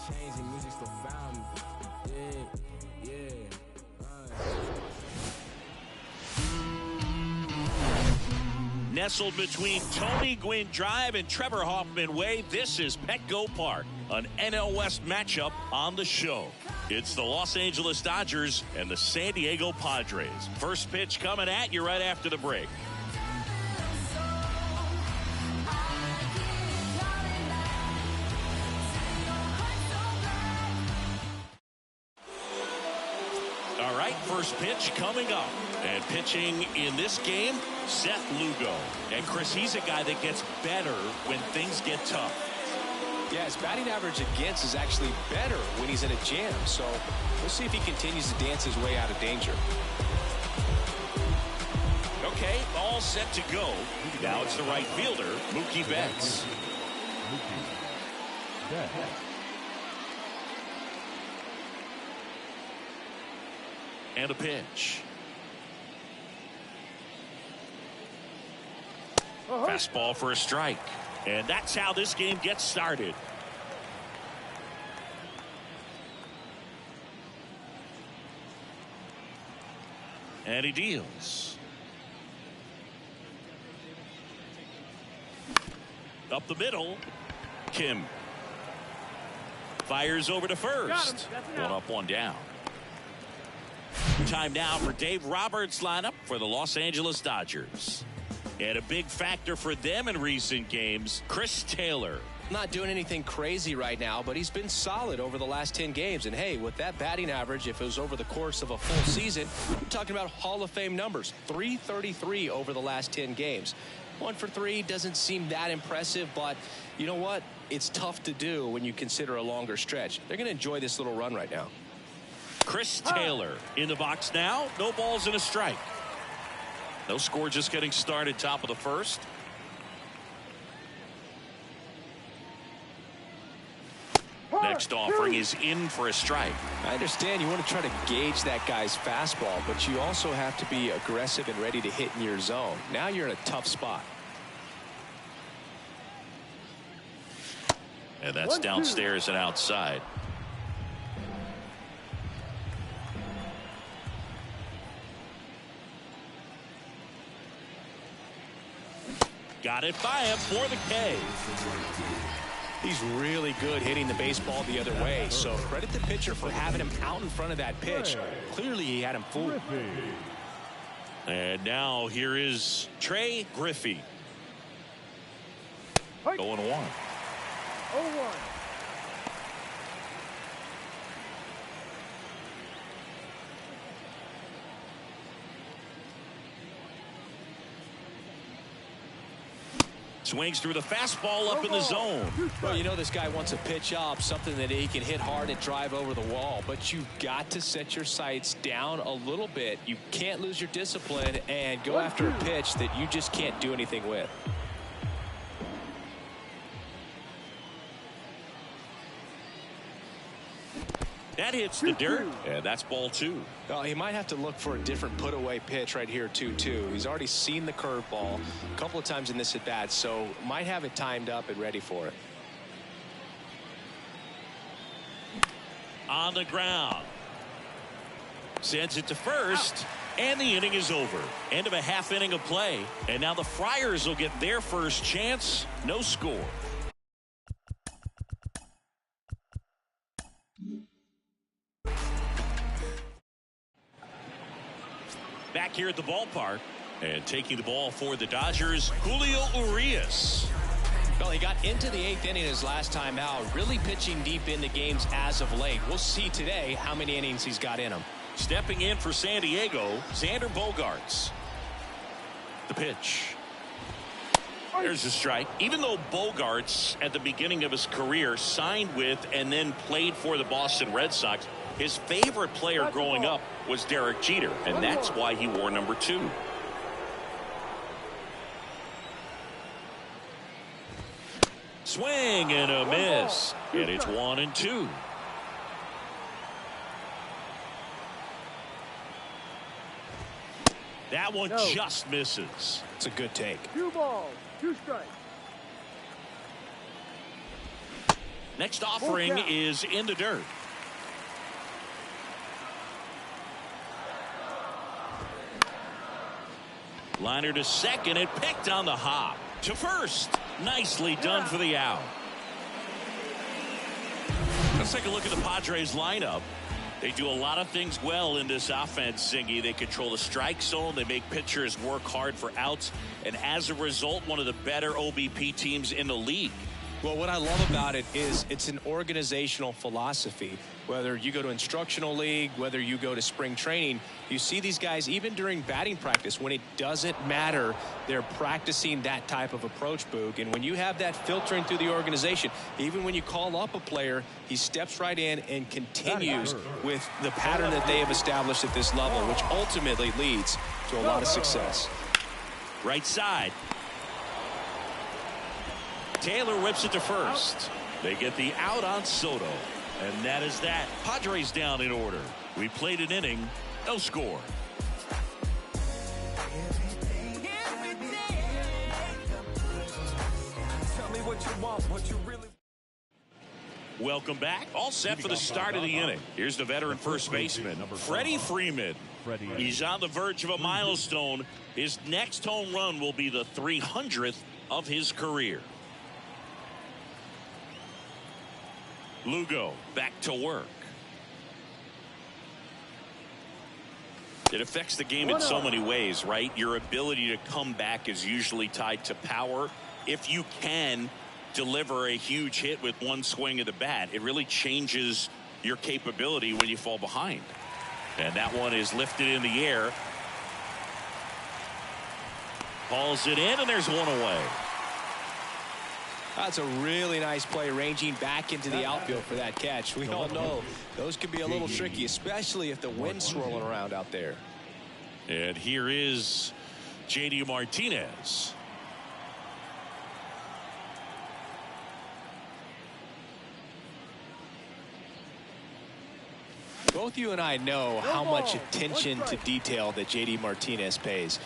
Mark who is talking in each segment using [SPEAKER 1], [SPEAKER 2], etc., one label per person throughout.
[SPEAKER 1] changing, music still found me. Yeah.
[SPEAKER 2] Nestled between Tony Gwynn Drive and Trevor Hoffman Way, this is Petco Park, an NL West matchup on the show. It's the Los Angeles Dodgers and the San Diego Padres. First pitch coming at you right after the break. All right, first pitch coming up. And pitching in this game, Seth Lugo. And Chris, he's a guy that gets better when things get tough.
[SPEAKER 3] Yeah, his batting average against is actually better when he's in a jam. So we'll see if he continues to dance his way out of danger.
[SPEAKER 2] Okay, all set to go. Now it's the right fielder, Mookie Betts. And a pitch. Fastball for a strike. And that's how this game gets started. And he deals. Up the middle. Kim. Fires over to first. One up, one down. Time now for Dave Roberts' lineup for the Los Angeles Dodgers. And a big factor for them in recent games, Chris Taylor.
[SPEAKER 3] Not doing anything crazy right now, but he's been solid over the last 10 games. And hey, with that batting average, if it was over the course of a full season, we're talking about Hall of Fame numbers. .333 over the last 10 games. 1 for 3 doesn't seem that impressive, but you know what? It's tough to do when you consider a longer stretch. They're going to enjoy this little run right now.
[SPEAKER 2] Chris Taylor in the box now. No balls and a strike. No score, just getting started, top of the first. Next offering is in for a strike.
[SPEAKER 3] I understand you want to try to gauge that guy's fastball, but you also have to be aggressive and ready to hit in your zone. Now you're in a tough spot.
[SPEAKER 2] And that's downstairs and outside. Got it by him for the K.
[SPEAKER 3] He's really good hitting the baseball the other way, so credit the pitcher for having him out in front of that pitch. Clearly he had him fooled.
[SPEAKER 2] And now here is Trey Griffey. 0-1.
[SPEAKER 4] 0-1.
[SPEAKER 2] Swings through the fastball up in the zone.
[SPEAKER 3] Well, you know this guy wants a pitch up, something that he can hit hard and drive over the wall. But you've got to set your sights down a little bit. You can't lose your discipline and go after a pitch that you just can't do anything with.
[SPEAKER 2] That hits the dirt, and that's ball 2.
[SPEAKER 3] Oh, he might have to look for a different put-away pitch right here, 2-2. He's already seen the curveball a couple of times in this at-bat, so might have it timed up and ready for it.
[SPEAKER 2] On the ground. Sends it to first, and the inning is over. End of a half inning of play, and now the Friars will get their first chance. No score. Back here at the ballpark, and taking the ball for the Dodgers, Julio Urias.
[SPEAKER 3] Well, he got into the 8th inning his last time out, really pitching deep into games as of late. We'll see today how many innings he's got in him.
[SPEAKER 2] Stepping in for San Diego, Xander Bogaerts. The pitch. There's a strike. Even though Bogaerts, at the beginning of his career, signed with and then played for the Boston Red Sox, his favorite player growing up was Derek Jeter, and that's why he wore number 2. Swing and a miss, and it's 1-2. That one just misses.
[SPEAKER 3] It's a good take.
[SPEAKER 4] 2 balls, 2 strikes.
[SPEAKER 2] Next offering is in the dirt. Liner to second. It picked on the hop. To first. Nicely done for the out. Let's take a look at the Padres lineup. They do a lot of things well in this offense, Zingy. They control the strike zone. They make pitchers work hard for outs. And as a result, one of the better OBP teams in the league.
[SPEAKER 3] Well, what I love about it is it's an organizational philosophy. Whether you go to instructional league, whether you go to spring training, you see these guys even during batting practice when it doesn't matter. They're practicing that type of approach, Boog. And when you have that filtering through the organization, even when you call up a player, he steps right in and continues with the pattern that they have established at this level, which ultimately leads to a lot of success.
[SPEAKER 2] Right side. Taylor whips it to first. They get the out on Soto. And that is that. Padres down in order. We played an inning. No score. Welcome back. All set for the start of the inning. Here's the veteran first baseman, Freddie Freeman. He's on the verge of a milestone. His next home run will be the 300th of his career. Lugo back to work. It affects the game in so many ways, right? Your ability to come back is usually tied to power. If you can deliver a huge hit with one swing of the bat, it really changes your capability when you fall behind. And that one is lifted in the air. Hauls it in, and there's one away.
[SPEAKER 3] That's a really nice play, ranging back into the outfield for that catch. We all know those can be a little tricky, especially if the wind's swirling around out there.
[SPEAKER 2] And here is JD Martinez.
[SPEAKER 3] Both you and I know how much attention to detail that JD Martinez pays.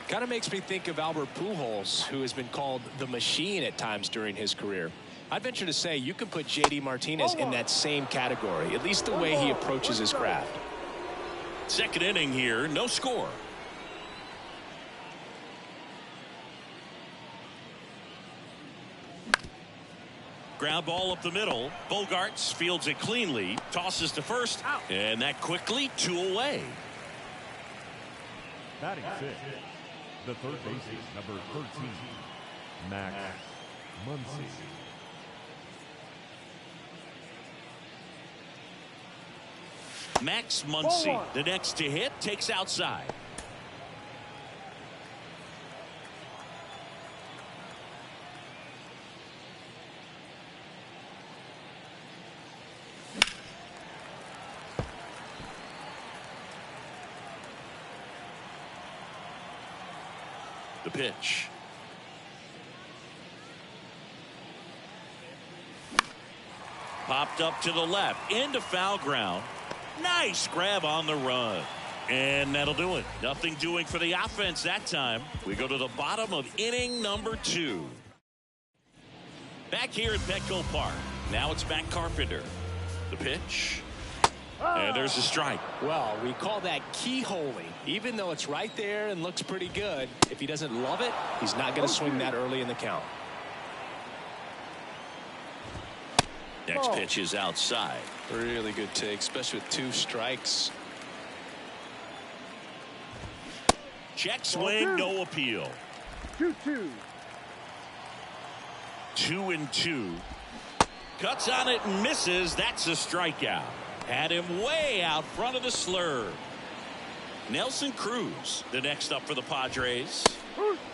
[SPEAKER 3] Kind of makes me think of Albert Pujols, who has been called the machine at times during his career. I'd venture to say you can put JD Martinez in that same category, at least the way he approaches his craft.
[SPEAKER 2] Second inning here, no score. Ground ball up the middle. Bogarts fields it cleanly, tosses to first, and that quickly 2 away.
[SPEAKER 4] Batting fifth, the third baseman, number 13, Max Muncy.
[SPEAKER 2] Max Muncy, the next to hit, takes outside. The pitch. Popped up to the left, into foul ground. Nice grab on the run. And that'll do it. Nothing doing for the offense that time. We go to the bottom of inning number 2. Back here at Petco Park. Now it's Matt Carpenter. The pitch. And there's a strike.
[SPEAKER 3] Well, we call that keyholing. Even though it's right there and looks pretty good, if he doesn't love it, he's not going to swing that early in the count.
[SPEAKER 2] Next pitch is outside.
[SPEAKER 3] Really good take, especially with 2 strikes.
[SPEAKER 2] Check swing, no appeal.
[SPEAKER 1] 2-2.
[SPEAKER 2] 2-2. Cuts on it and misses. That's a strikeout. Had him way out front of the slurve. Nelson Cruz, the next up for the Padres.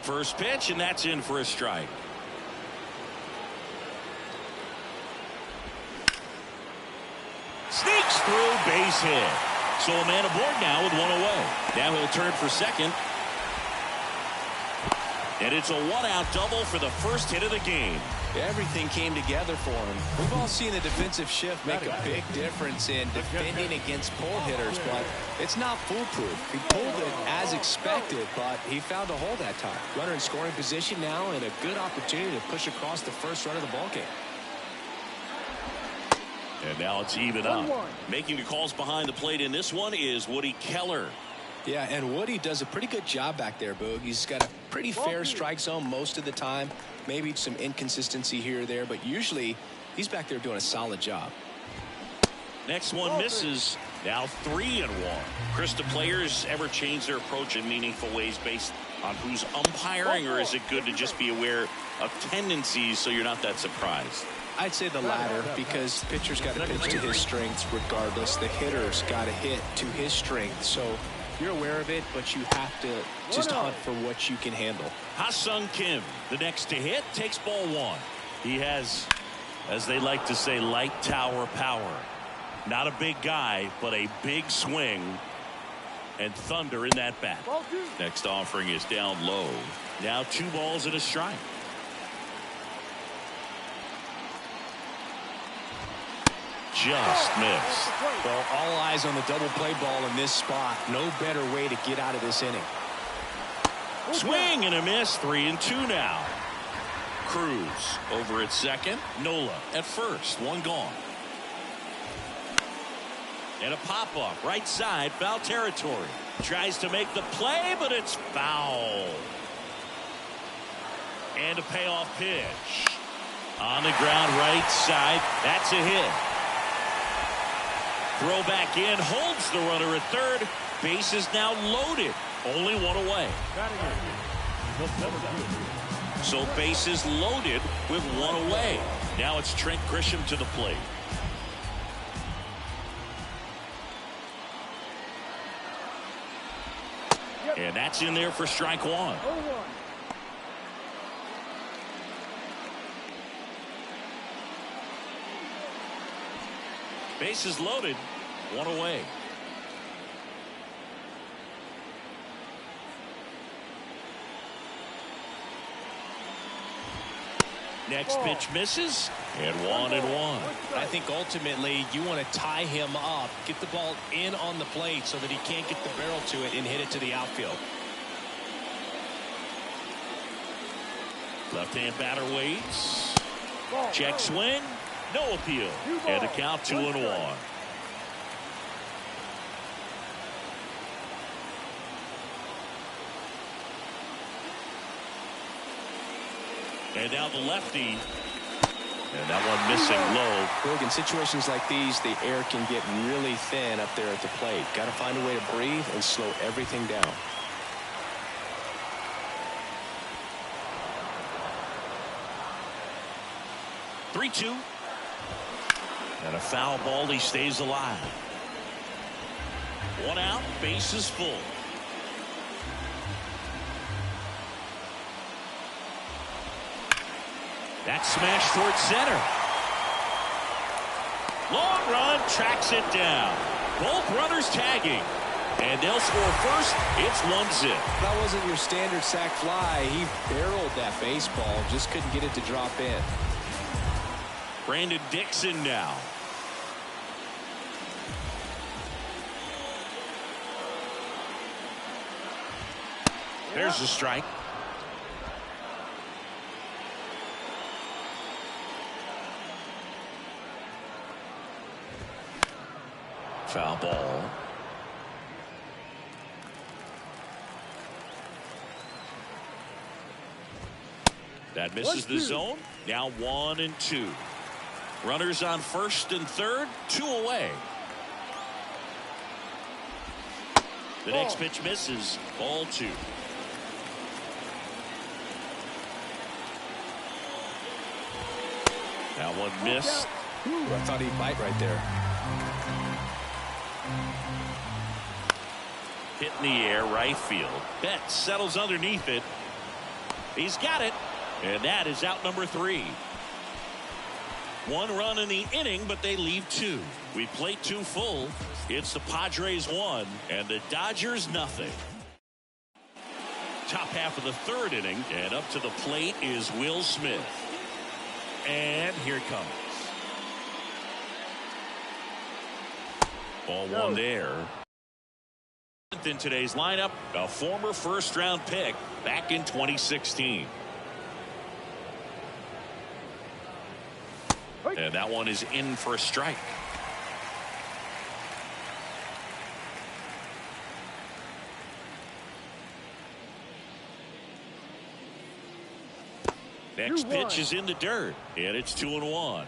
[SPEAKER 2] First pitch, and that's in for a strike. Sneaks through, base hit. So a man aboard now with 1 away. Now he'll turn for second. And it's a 1-out double for the first hit of the game.
[SPEAKER 3] Everything came together for him. We've all seen the defensive shift make a big difference in defending against pull hitters, but it's not foolproof. He pulled it as expected, but he found a hole that time. Runner in scoring position now, and a good opportunity to push across the first run of the ballgame.
[SPEAKER 2] And now it's even up. Making the calls behind the plate in this one is Woody Keller.
[SPEAKER 3] Yeah, and Woody does a pretty good job back there, Boog. He's got a pretty fair strike zone most of the time. Maybe some inconsistency here or there, but usually he's back there doing a solid job.
[SPEAKER 2] Next one misses. Now 3-1. Chris, do players ever change their approach in meaningful ways based on who's umpiring, or is it good to just be aware of tendencies so you're not that surprised?
[SPEAKER 3] I'd say the latter, because the pitcher's got to pitch to his strengths regardless. The hitter's got to hit to his strength. So you're aware of it, but you have to just hunt for what you can handle.
[SPEAKER 2] Ha-Sung Kim, the next to hit, takes ball 1. He has, as they like to say, light tower power. Not a big guy, but a big swing and thunder in that bat. Next offering is down low. Now 2 balls and a strike. Just missed.
[SPEAKER 3] Well, all eyes on the double play ball in this spot. No better way to get out of this inning.
[SPEAKER 2] Swing and a miss. 3-2 now. Cruz over at second. Nola at first. 1 gone. And a pop-up right side, foul territory. Tries to make the play, but it's foul. And a payoff pitch. On the ground right side. That's a hit. Throw back in, holds the runner at third. Base is now loaded. Only 1 away. So base is loaded with 1 away. Now it's Trent Grisham to the plate. And that's in there for strike 1. Bases loaded, 1 away. Next pitch misses, and 1-1.
[SPEAKER 3] I think ultimately you want to tie him up, get the ball in on the plate so that he can't get the barrel to it and hit it to the outfield.
[SPEAKER 2] Left-hand batter waits. Check swing. No appeal. And a count 2-1. And now the lefty. And that one missing low.
[SPEAKER 3] In situations like these, the air can get really thin up there at the plate. Got to find a way to breathe and slow everything down.
[SPEAKER 2] Three-two. And a foul ball. He stays alive. 1 out. Base is full. That smash towards center. Long run, tracks it down. Both runners tagging. And they'll score first. It's 1-0.
[SPEAKER 3] That wasn't your standard sac fly. He barreled that baseball. Just couldn't get it to drop in.
[SPEAKER 2] Brandon Dixon now. There's the strike. Foul ball. That misses the zone. Now 1-2. Runners on first and third. 2 away. The next pitch misses. Ball 2. That one missed.
[SPEAKER 3] Ooh, I thought he'd bite right there.
[SPEAKER 2] Hit in the air, right field. Betts settles underneath it. He's got it. And that is out number 3. 1 run in the inning, but they leave 2. We play 2 full. It's the Padres 1 and the Dodgers nothing. Top half of the 3rd inning, and up to the plate is Will Smith. And here it comes. Ball 1 there. In today's lineup, a former first-round pick back in 2016. And that one is in for a strike. Next pitch is in the dirt, and it's 2-1.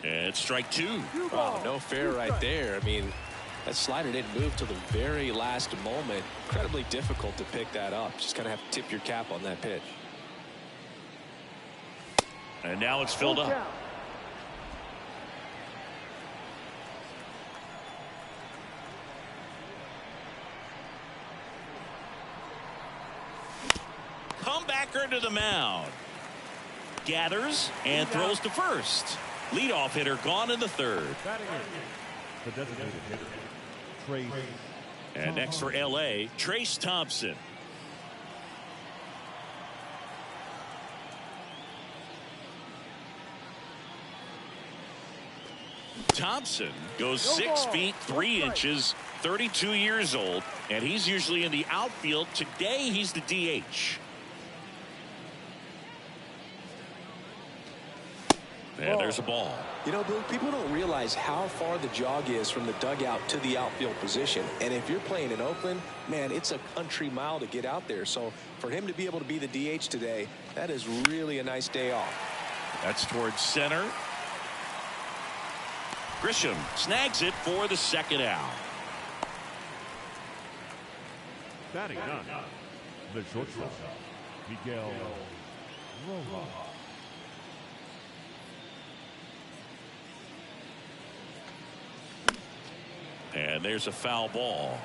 [SPEAKER 2] And strike two.
[SPEAKER 3] Wow, no fair right there. I mean, that slider didn't move till the very last moment. Incredibly difficult to pick that up. Just kind of have to tip your cap on that pitch.
[SPEAKER 2] And now it's filled up. Comebacker to the mound. Gathers and throws to first. Leadoff hitter gone in the third.
[SPEAKER 4] The designated hitter, Trace.
[SPEAKER 2] And next for LA, Trace Thompson. Thompson goes 6 feet 3 inches, 32 years old, and he's usually in the outfield. Today he's the DH. And there's a ball.
[SPEAKER 3] You know, Blue, people don't realize how far the jog is from the dugout to the outfield position. And if you're playing in Oakland, man, it's a country mile to get out there. So for him to be able to be the DH today, that is really a nice day off.
[SPEAKER 2] That's towards center. Grisham snags it for the second out.
[SPEAKER 4] Batting none, the shortstop, Miguel Rojas.
[SPEAKER 2] And there's a foul ball.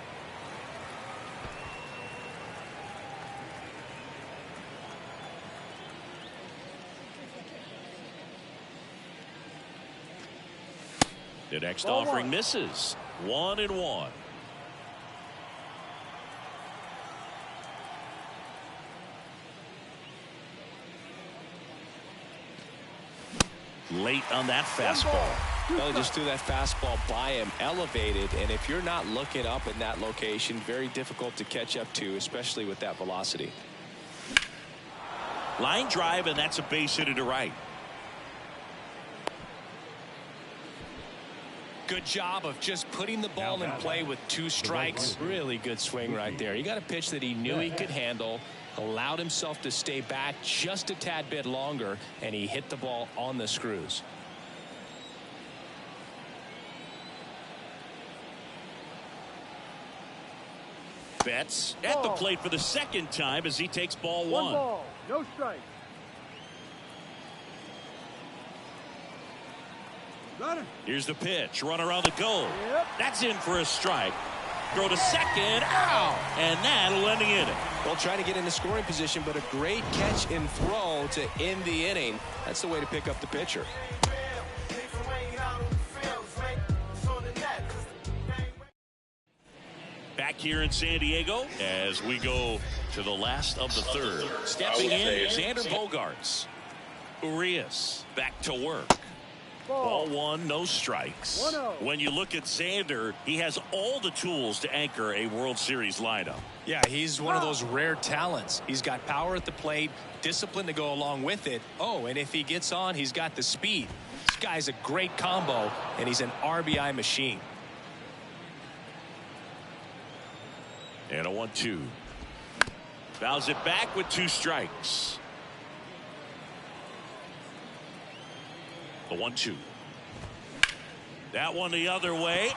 [SPEAKER 2] The next offering misses. 1-1. Late on that fastball.
[SPEAKER 3] Well, he just threw that fastball by him, elevated, and if you're not looking up in that location, very difficult to catch up to, especially with that velocity.
[SPEAKER 2] Line drive, and that's a base hit to right.
[SPEAKER 3] Good job of just putting the ball in play with 2 strikes. Really good swing right there. He got a pitch that he knew he could handle, allowed himself to stay back just a tad bit longer, and he hit the ball on the screws.
[SPEAKER 2] Betts at the plate for the second time as he takes ball 1.
[SPEAKER 1] Ball, no strike.
[SPEAKER 2] Here's the pitch. Runner on the go. That's in for a strike. Throw to second. Ow! And that'll end the inning.
[SPEAKER 3] Well, trying to get into scoring position, but a great catch and throw to end the inning. That's the way to pick up the pitcher.
[SPEAKER 2] Back here in San Diego as we go to the last of the third. Stepping in, Xander Bogaerts. Urias back to work. Ball 1, no strikes.
[SPEAKER 1] 1-0.
[SPEAKER 2] When you look at Xander, he has all the tools to anchor a World Series lineup.
[SPEAKER 3] Yeah, he's one of those rare talents. He's got power at the plate, discipline to go along with it. Oh, and if he gets on, he's got the speed. This guy's a great combo, and he's an RBI machine.
[SPEAKER 2] And a 1-2. Fouls it back with 2 strikes. The 1-2. That one the other way.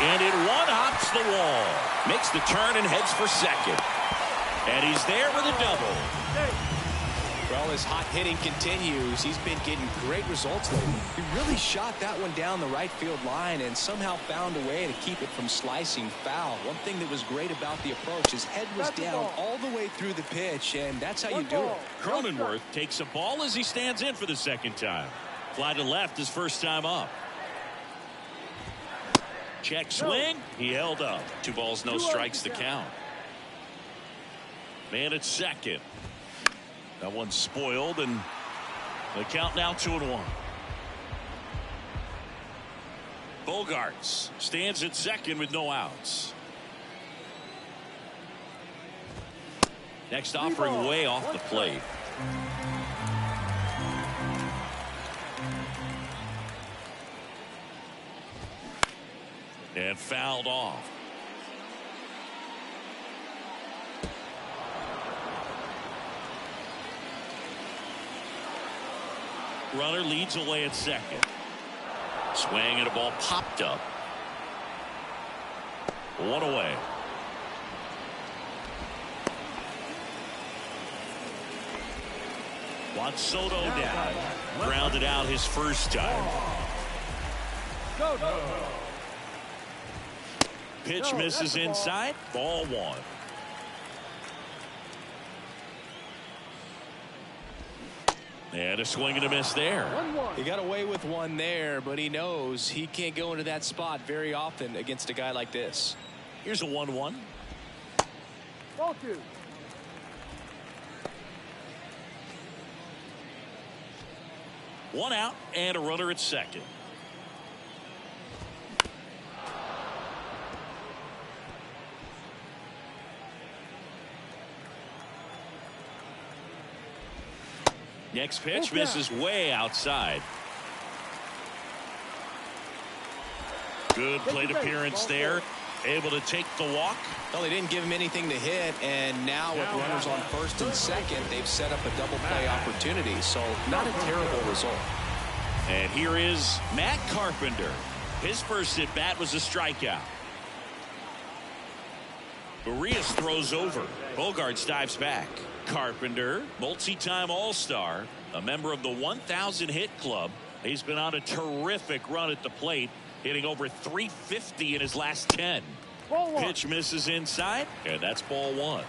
[SPEAKER 2] And it one-hops the wall. Makes the turn and heads for second. And he's there with a double.
[SPEAKER 3] Well, his hot hitting continues. He's been getting great results lately. He really shot that one down the right field line and somehow found a way to keep it from slicing foul. One thing that was great about the approach, his head was down all the way through the pitch, and that's how you do it.
[SPEAKER 2] Cronenworth takes a ball as he stands in for the second time. Fly to left his first time up. Check swing. He held up. 2 balls, no strikes to count. Man at second. That one's spoiled, and the count now 2-1. Bogaerts stands at second with no outs. Next offering way off the plate. And fouled off. Runner leads away at second. Swing and a ball popped up. One away. Juan Soto down. Grounded out his first time. Pitch misses inside. Ball one. And a swing and a miss there.
[SPEAKER 3] He got away with one there, but he knows he can't go into that spot very often against a guy like this.
[SPEAKER 2] Here's a 1-1.
[SPEAKER 1] Ball two.
[SPEAKER 2] One out and a runner at second. Next pitch misses way outside. Good plate appearance there. Able to take the walk.
[SPEAKER 3] Well, they didn't give him anything to hit, and now with runners on first and second, they've set up a double play opportunity, so not a terrible result.
[SPEAKER 2] And here is Matt Carpenter. His first at bat was a strikeout. Urias throws over. Bogaerts dives back. Carpenter, multi-time All-Star, a member of the 1,000 hit club. He's been on a terrific run at the plate, hitting over 350 in his last 10. Pitch misses inside, and that's ball one.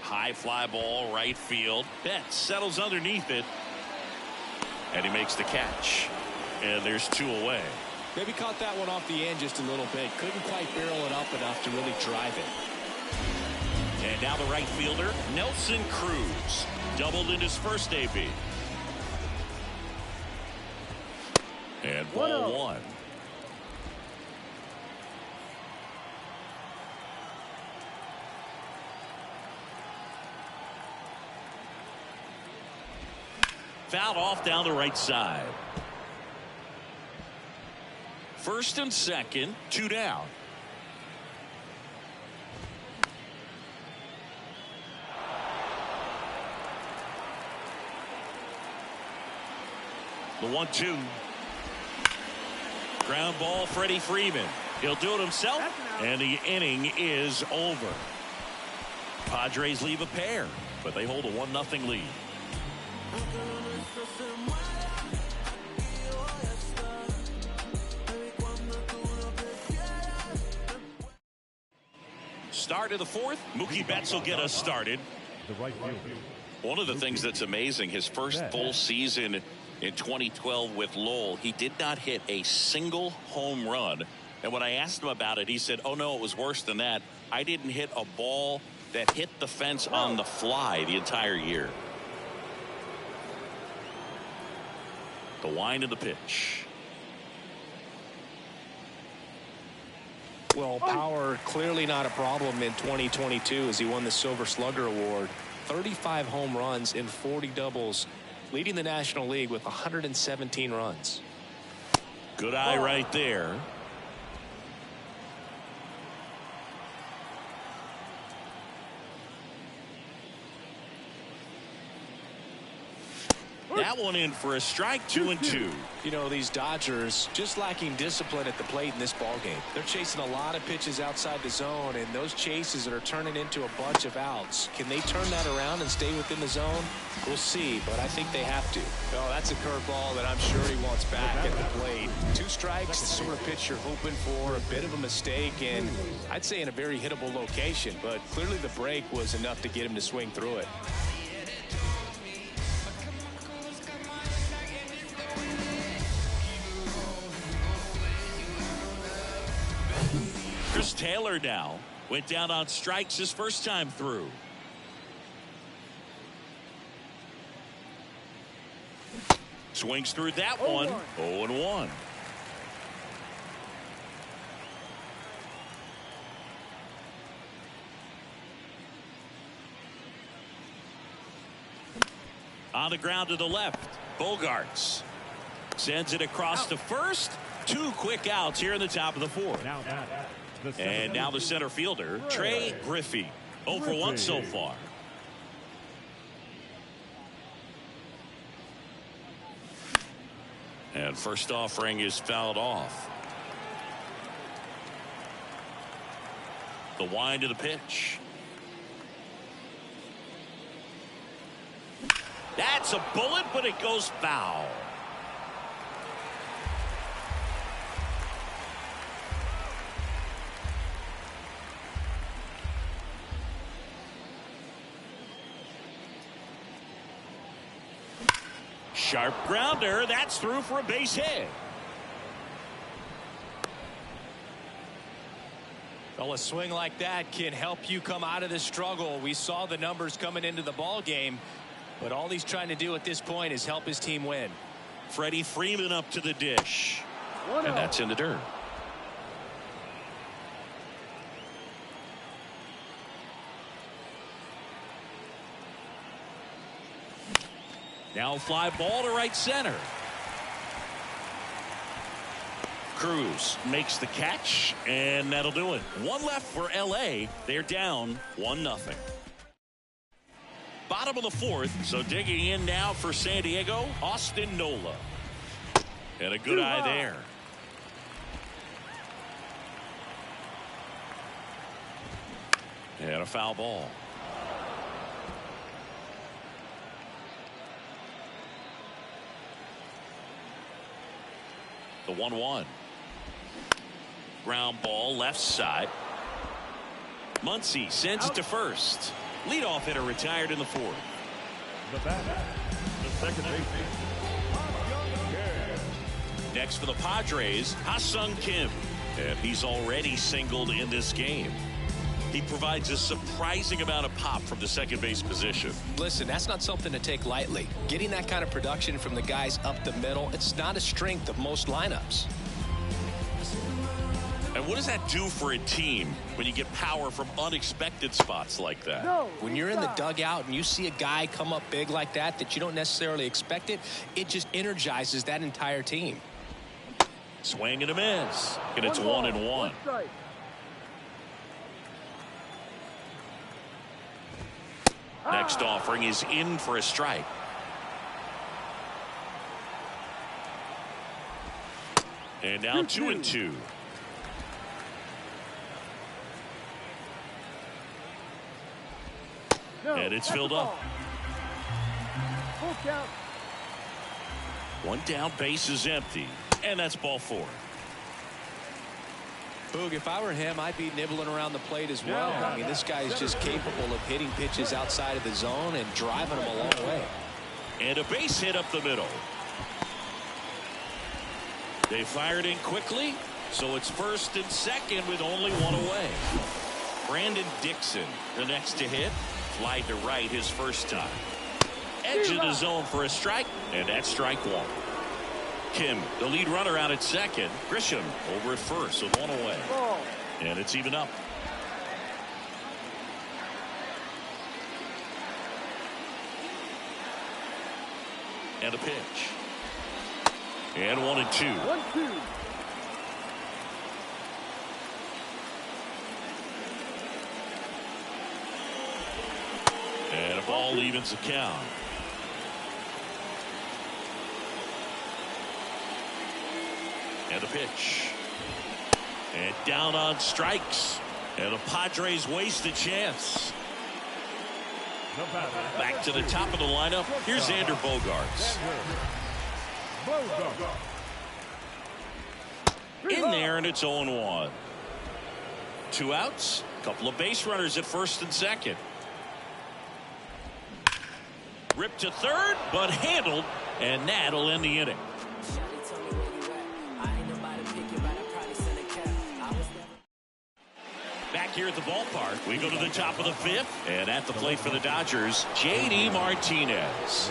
[SPEAKER 2] High fly ball, right field. Betts settles underneath it, and he makes the catch. And there's two away.
[SPEAKER 3] Maybe caught that one off the end just a little bit. Couldn't quite barrel it up enough to really drive it.
[SPEAKER 2] And now the right fielder, Nelson Cruz, doubled in his first AB. And ball one. Fouled off down the right side. First and second, two down. The 1-2. Ground ball, Freddie Freeman. He'll do it himself, and the inning is over. Padres leave a pair, but they hold a 1-0 lead. Start of the fourth. Mookie Betts will get us started.
[SPEAKER 4] The right fielder.
[SPEAKER 2] One of the things that's amazing, his first full season in 2012 with Lowell, he did not hit a single home run. And when I asked him about it, he said, oh no, it was worse than that. I didn't hit a ball that hit the fence on the fly the entire year. The wind of the pitch.
[SPEAKER 3] Well, power clearly not a problem in 2022 as he won the Silver Slugger Award. 35 home runs and 40 doubles, leading the National League with 117 runs.
[SPEAKER 2] Good eye right there. That one in for a strike, 2-2.
[SPEAKER 3] You know, these Dodgers just lacking discipline at the plate in this ballgame. They're chasing a lot of pitches outside the zone, and those chases that are turning into a bunch of outs. Can they turn that around and stay within the zone? We'll see, but I think they have to. Oh, that's a curveball that I'm sure he wants back at the plate. Two strikes, the sort of pitch you're hoping for, a bit of a mistake, and I'd say in a very hittable location, but clearly the break was enough to get him to swing through it.
[SPEAKER 2] Chris Taylor now went down on strikes his first time through. Swings through that one. 0-1. On the ground to the left. Bogarts sends it across to first. 2 quick outs here in the top of the 4th. And now the center fielder, Trey Griffey. 0 for 1 so far. And first offering is fouled off. The wind of the pitch. That's a bullet, but it goes foul. Sharp grounder. That's through for a base hit.
[SPEAKER 3] Well, a swing like that can help you come out of this struggle. We saw the numbers coming into the ball game, but all he's trying to do at this point is help his team win.
[SPEAKER 2] Freddie Freeman up to the dish. And that's in the dirt. Now fly ball to right center. Cruz makes the catch, and that'll do it. 1 left for LA. They're down 1-0. Bottom of the 4th, so digging in now for San Diego, Austin Nola. And a good eye there. And a foul ball. The 1-1. Ground ball left side. Muncy sends it to first. Leadoff hitter retired in the 4th.
[SPEAKER 4] The batter, the second baseman.
[SPEAKER 2] Next for the Padres, Ha-Sung Kim. And he's already singled in this game. He provides a surprising amount of pop from the second base position.
[SPEAKER 3] Listen, that's not something to take lightly. Getting that kind of production from the guys up the middle, it's not a strength of most lineups.
[SPEAKER 2] And what does that do for a team when you get power from unexpected spots like that?
[SPEAKER 3] When you're in the dugout and you see a guy come up big like that you don't necessarily expect it, it just energizes that entire team.
[SPEAKER 2] Swing and a miss. And it's 1-1. Next offering is in for a strike. And now 2-2. And it's filled up. One down, base is empty. And that's ball 4.
[SPEAKER 3] Boog, if I were him, I'd be nibbling around the plate as well. I mean, this guy is just capable of hitting pitches outside of the zone and driving them a long way.
[SPEAKER 2] And a base hit up the middle. They fired in quickly, so it's first and second with only 1 away. Brandon Dixon, the next to hit, fly to right his first time. Edge of the zone for a strike, and that's strike 1. Kim, the lead runner, out at second. Grisham over at first with 1 away. And it's even up. And a pitch. And 1-2.
[SPEAKER 1] 1-2.
[SPEAKER 2] And a ball evens the count. And a pitch. And down on strikes. And the Padres waste a chance. Back to the top of the lineup. Here's Xander Bogarts. In there, and it's 0-1. 2 outs. A couple of base runners at first and second. Ripped to third, but handled. And that'll end the inning. Back here at the ballpark, we go to the top of the 5th, and at the plate for the Dodgers, J.D. Martinez.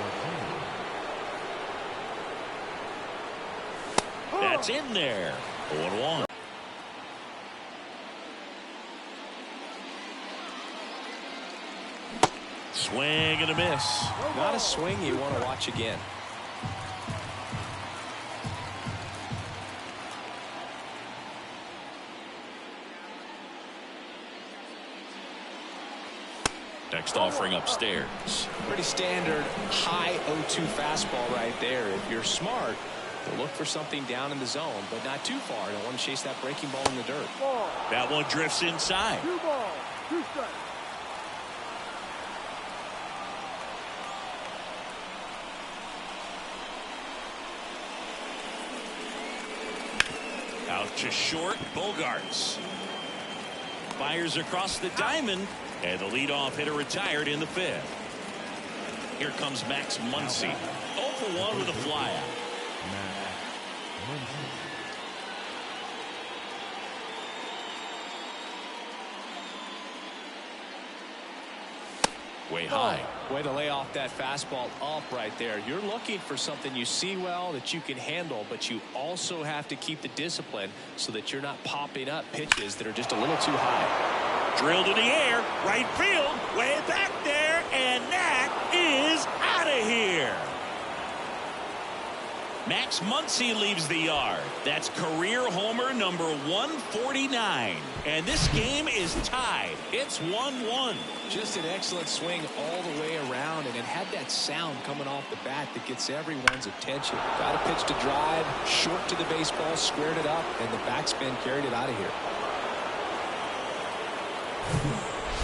[SPEAKER 2] That's in there. 0-1. Swing and a miss.
[SPEAKER 3] Not a swing you want to watch again.
[SPEAKER 2] Next offering upstairs.
[SPEAKER 3] Pretty standard high 0-2 fastball right there. If you're smart, you'll look for something down in the zone, but not too far. Don't want to chase that breaking ball in the dirt.
[SPEAKER 2] That one drifts inside.
[SPEAKER 1] 2 balls, 2 strikes.
[SPEAKER 2] Out to short, Bogarts. Fires across the diamond, and the leadoff hitter retired in the 5th. Here comes Max Muncy. 0 for 1 with a flyout. Way high.
[SPEAKER 3] Way to lay off that fastball up right there. You're looking for something you see well that you can handle, but you also have to keep the discipline so that you're not popping up pitches that are just a little too high.
[SPEAKER 2] Drilled in the air, right field, way back there, and that is out of here. Max Muncy leaves the yard. That's career homer number 149. And this game is tied. It's 1-1.
[SPEAKER 3] Just an excellent swing all the way around, and it had that sound coming off the bat that gets everyone's attention. Got a pitch to drive, short to the baseball, squared it up, and the backspin carried it out of here.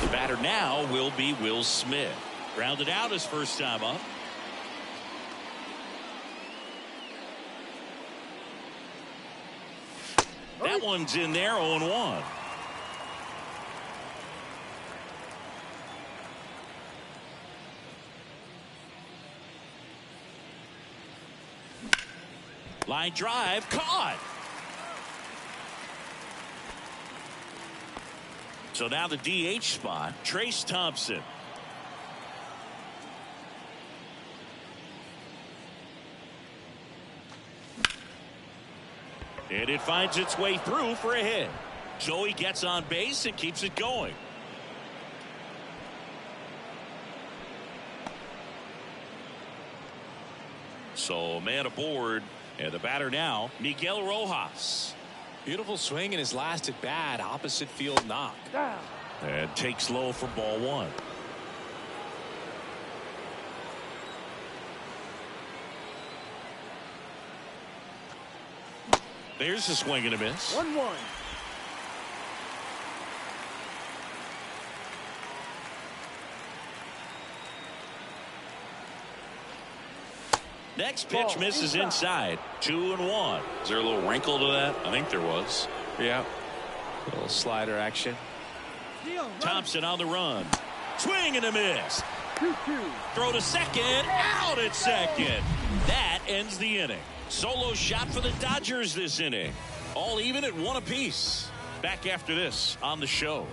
[SPEAKER 2] The batter now will be Will Smith. Grounded out his first time up. That one's in there, 0-1. Line drive, caught. So now the DH spot, Trace Thompson. And it finds its way through for a hit. So he gets on base and keeps it going. So man aboard, and the batter now, Miguel Rojas.
[SPEAKER 3] Beautiful swing in his last at bat, opposite field knock.
[SPEAKER 2] And takes low for ball 1. There's a swing and a miss.
[SPEAKER 1] 1-1.
[SPEAKER 2] Next pitch misses inside. 2-1.
[SPEAKER 5] Is there a little wrinkle to that? I think there was.
[SPEAKER 3] Yeah. A little slider action.
[SPEAKER 2] Thompson on the run. Swing and a miss.
[SPEAKER 1] 2-2.
[SPEAKER 2] Throw to second. Out at second. That ends the inning. Solo shot for the Dodgers this inning. All even at 1 apiece. Back after this on the show.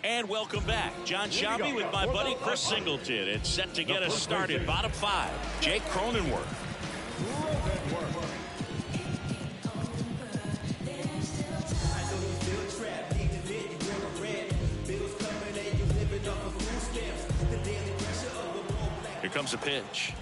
[SPEAKER 2] And welcome back. John Shelby with my buddy Chris Singleton. It's set to get us started. Bottom 5. Jake Cronenworth. Here comes a pitch.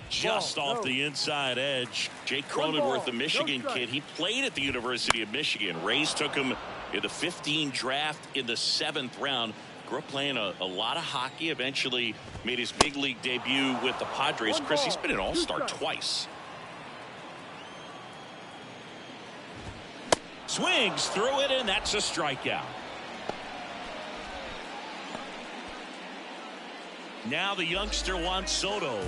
[SPEAKER 2] Just off the inside edge. Jake Cronenworth, the Michigan kid. He played at the University of Michigan. Rays took him in the 15 draft in the 7th round. Grew up playing a lot of hockey. Eventually made his big league debut with the Padres. Chris, he's been an all-star twice. Swings through it, and that's a strikeout. Now the youngster Juan Soto.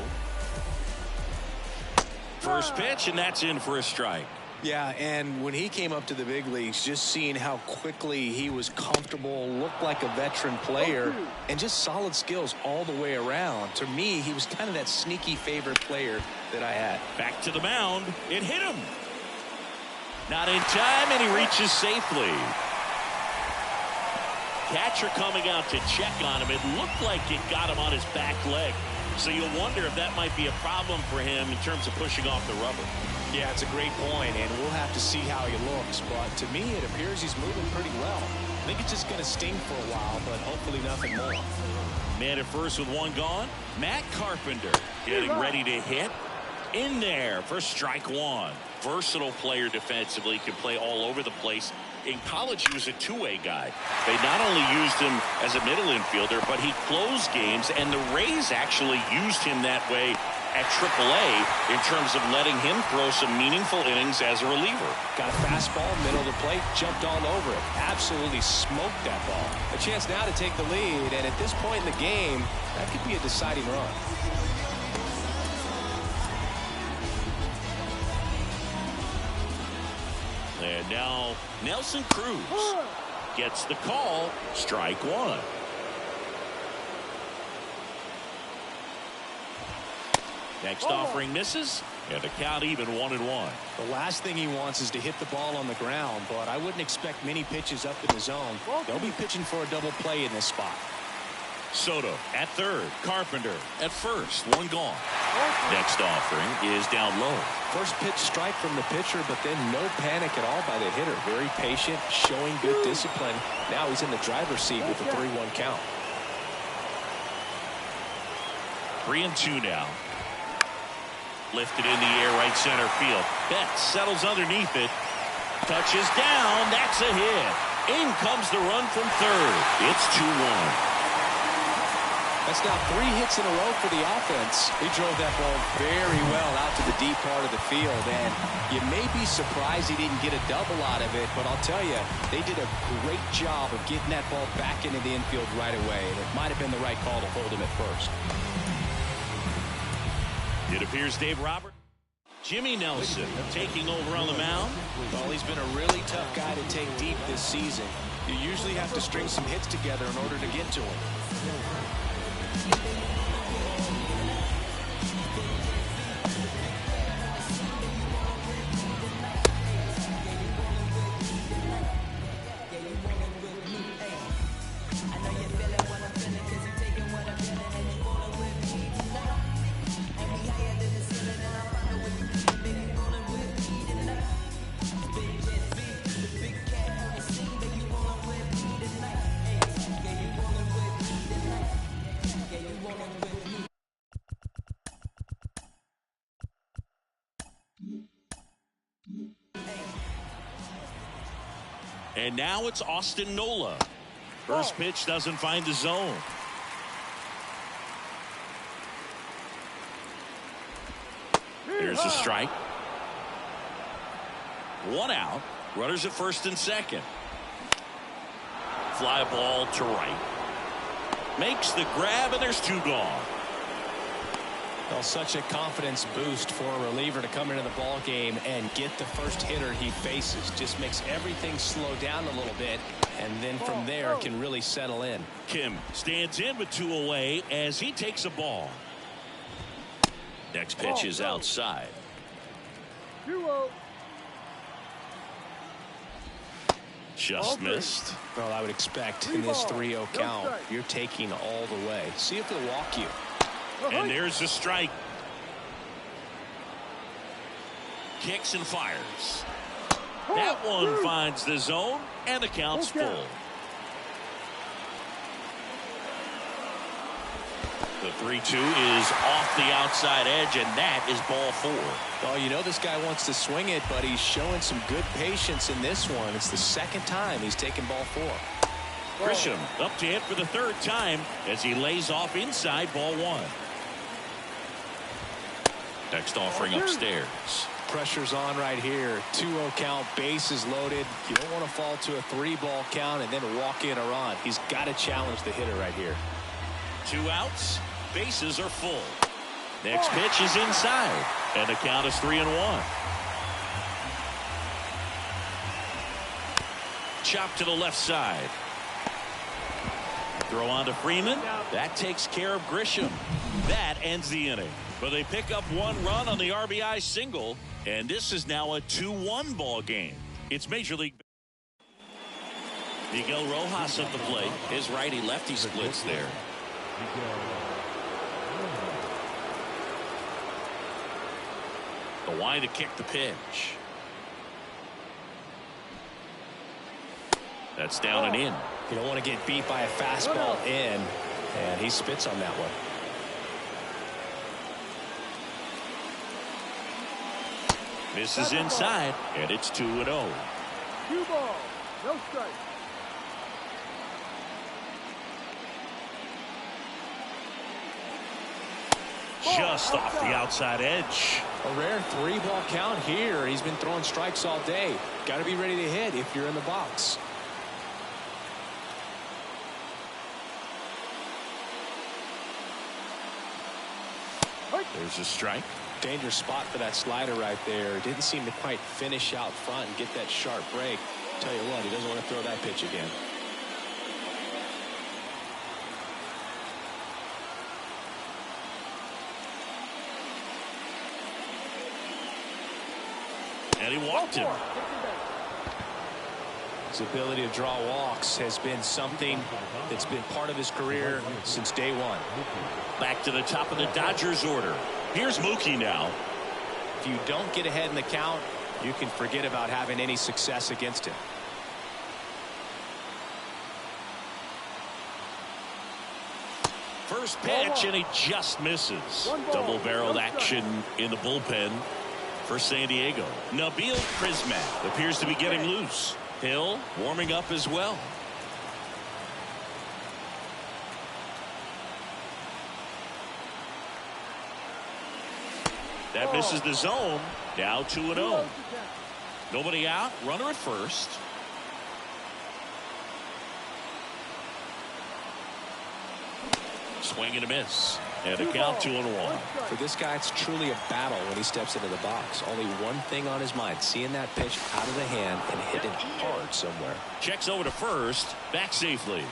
[SPEAKER 2] First pitch, and that's in for a strike.
[SPEAKER 3] Yeah, and when he came up to the big leagues, just seeing how quickly he was comfortable, looked like a veteran player, and just solid skills all the way around. To me, he was kind of that sneaky favorite player that I had.
[SPEAKER 2] Back to the mound. It hit him. Not in time, and he reaches safely. Catcher coming out to check on him. It looked like it got him on his back leg. So you'll wonder if that might be a problem for him in terms of pushing off the rubber.
[SPEAKER 3] Yeah, it's a great point, and we'll have to see how he looks. But to me, it appears he's moving pretty well. I think it's just going to sting for a while, but hopefully nothing more.
[SPEAKER 2] Man at first with one gone. Matt Carpenter getting ready to hit. In there for strike one. Versatile player defensively, can play all over the place. In college, he was a two-way guy. They not only used him as a middle infielder, but he closed games, and the Rays actually used him that way at AAA in terms of letting him throw some meaningful innings as a reliever.
[SPEAKER 3] Got a fastball, middle of the plate, jumped all over it. Absolutely smoked that ball. A chance now to take the lead, and at this point in the game, that could be a deciding run.
[SPEAKER 2] And now Nelson Cruz gets the call. Strike one. Next offering misses, and the count even 1-1.
[SPEAKER 3] The last thing he wants is to hit the ball on the ground, but I wouldn't expect many pitches up in the zone. They'll be pitching for a double play in this spot.
[SPEAKER 2] Soto at third, Carpenter at first, one gone. Next offering is down low.
[SPEAKER 3] First pitch strike from the pitcher, but then no panic at all by the hitter. Very patient, showing good discipline. Now he's in the driver's seat with the 3-1 count.
[SPEAKER 2] 3-2 now. Lifted in the air, right center field. Betts settles underneath it. Touches down. That's a hit. In comes the run from third. It's 2-1.
[SPEAKER 3] That's now 3 hits in a row for the offense. He drove that ball very well out to the deep part of the field, and you may be surprised he didn't get a double out of it, but I'll tell you, they did a great job of getting that ball back into the infield right away, and it might have been the right call to hold him at first.
[SPEAKER 2] It appears Dave Roberts. Jimmy Nelson taking over on the mound.
[SPEAKER 3] Well, he's been a really tough guy to take deep this season. You usually have to string some hits together in order to get to him.
[SPEAKER 2] And now it's Austin Nola. First pitch doesn't find the zone. There's a strike. One out. Runners at first and second. Fly ball to right. Makes the grab, and there's 2 gone.
[SPEAKER 3] Well, such a confidence boost for a reliever to come into the ball game and get the first hitter he faces. Just makes everything slow down a little bit, and then from there can really settle in.
[SPEAKER 2] Kim stands in with 2 away as he takes a ball. Next pitch is outside.
[SPEAKER 1] 2-0.
[SPEAKER 2] Just missed.
[SPEAKER 3] Well, I would expect in this 3-0 count, you're taking all the way. See if they'll walk you.
[SPEAKER 2] And there's the strike. Kicks and fires. That one finds the zone, and the count's full. The 3-2 is off the outside edge, and that is ball 4.
[SPEAKER 3] Oh, you know this guy wants to swing it, but he's showing some good patience in this one. It's the second time he's taken ball 4.
[SPEAKER 2] Grisham up to hit for the 3rd time as he lays off inside ball 1. Next offering upstairs.
[SPEAKER 3] Pressure's on right here. 2-0 count, bases loaded. You don't want to fall to a 3-ball count and then walk in a run. He's got to challenge the hitter right here.
[SPEAKER 2] 2 outs. Bases are full. Next pitch is inside, and the count is 3-1. Chop to the left side. Throw on to Freeman. That takes care of Grisham. That ends the inning. But they pick up 1 run on the RBI single, and this is now a 2-1 ball game. It's Major League. Miguel Rojas at the plate. His righty-lefty splits there. The line to kick the pitch. That's down and in.
[SPEAKER 3] You don't want to get beat by a fastball in, and he spits on that one.
[SPEAKER 2] Misses inside, and it's 2-0.
[SPEAKER 1] 2 balls, no strike.
[SPEAKER 2] Just off the outside edge.
[SPEAKER 3] A rare 3-ball count here. He's been throwing strikes all day. Got to be ready to hit if you're in the box.
[SPEAKER 2] There's a strike.
[SPEAKER 3] Dangerous spot for that slider right there. Didn't seem to quite finish out front and get that sharp break. Tell you what, he doesn't want to throw that pitch again.
[SPEAKER 2] And he walked him.
[SPEAKER 3] His ability to draw walks has been something that's been part of his career since day one.
[SPEAKER 2] Back to the top of the Dodgers order. Here's Mookie now.
[SPEAKER 3] If you don't get ahead in the count, you can forget about having any success against him.
[SPEAKER 2] First pitch, and he just misses. Double-barreled action in the bullpen for San Diego. Nabil Prismat appears to be getting loose. Hill warming up as well. That misses the zone. Now 2-0. Nobody out. Runner at first. Swing and a miss. And a count 2-1.
[SPEAKER 3] For this guy, it's truly a battle when he steps into the box. Only one thing on his mind, seeing that pitch out of the hand and hit it hard somewhere.
[SPEAKER 2] Checks over to first. Back safely.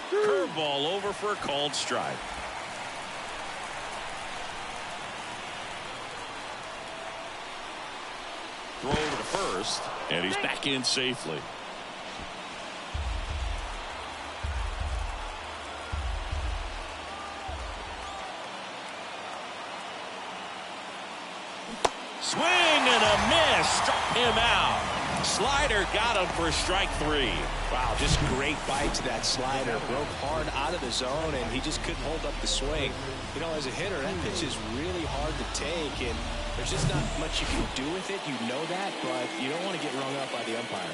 [SPEAKER 2] Curveball over for a called strike. Throw over to first, and he's back in safely. Swing and a miss. Struck him out. Slider got him for strike 3.
[SPEAKER 3] Wow, just great bite to that slider. Broke hard out of the zone, and he just couldn't hold up the swing. You know, as a hitter, that pitch is really hard to take, and there's just not much you can do with it. You know that, but you don't want to get rung up by the umpire.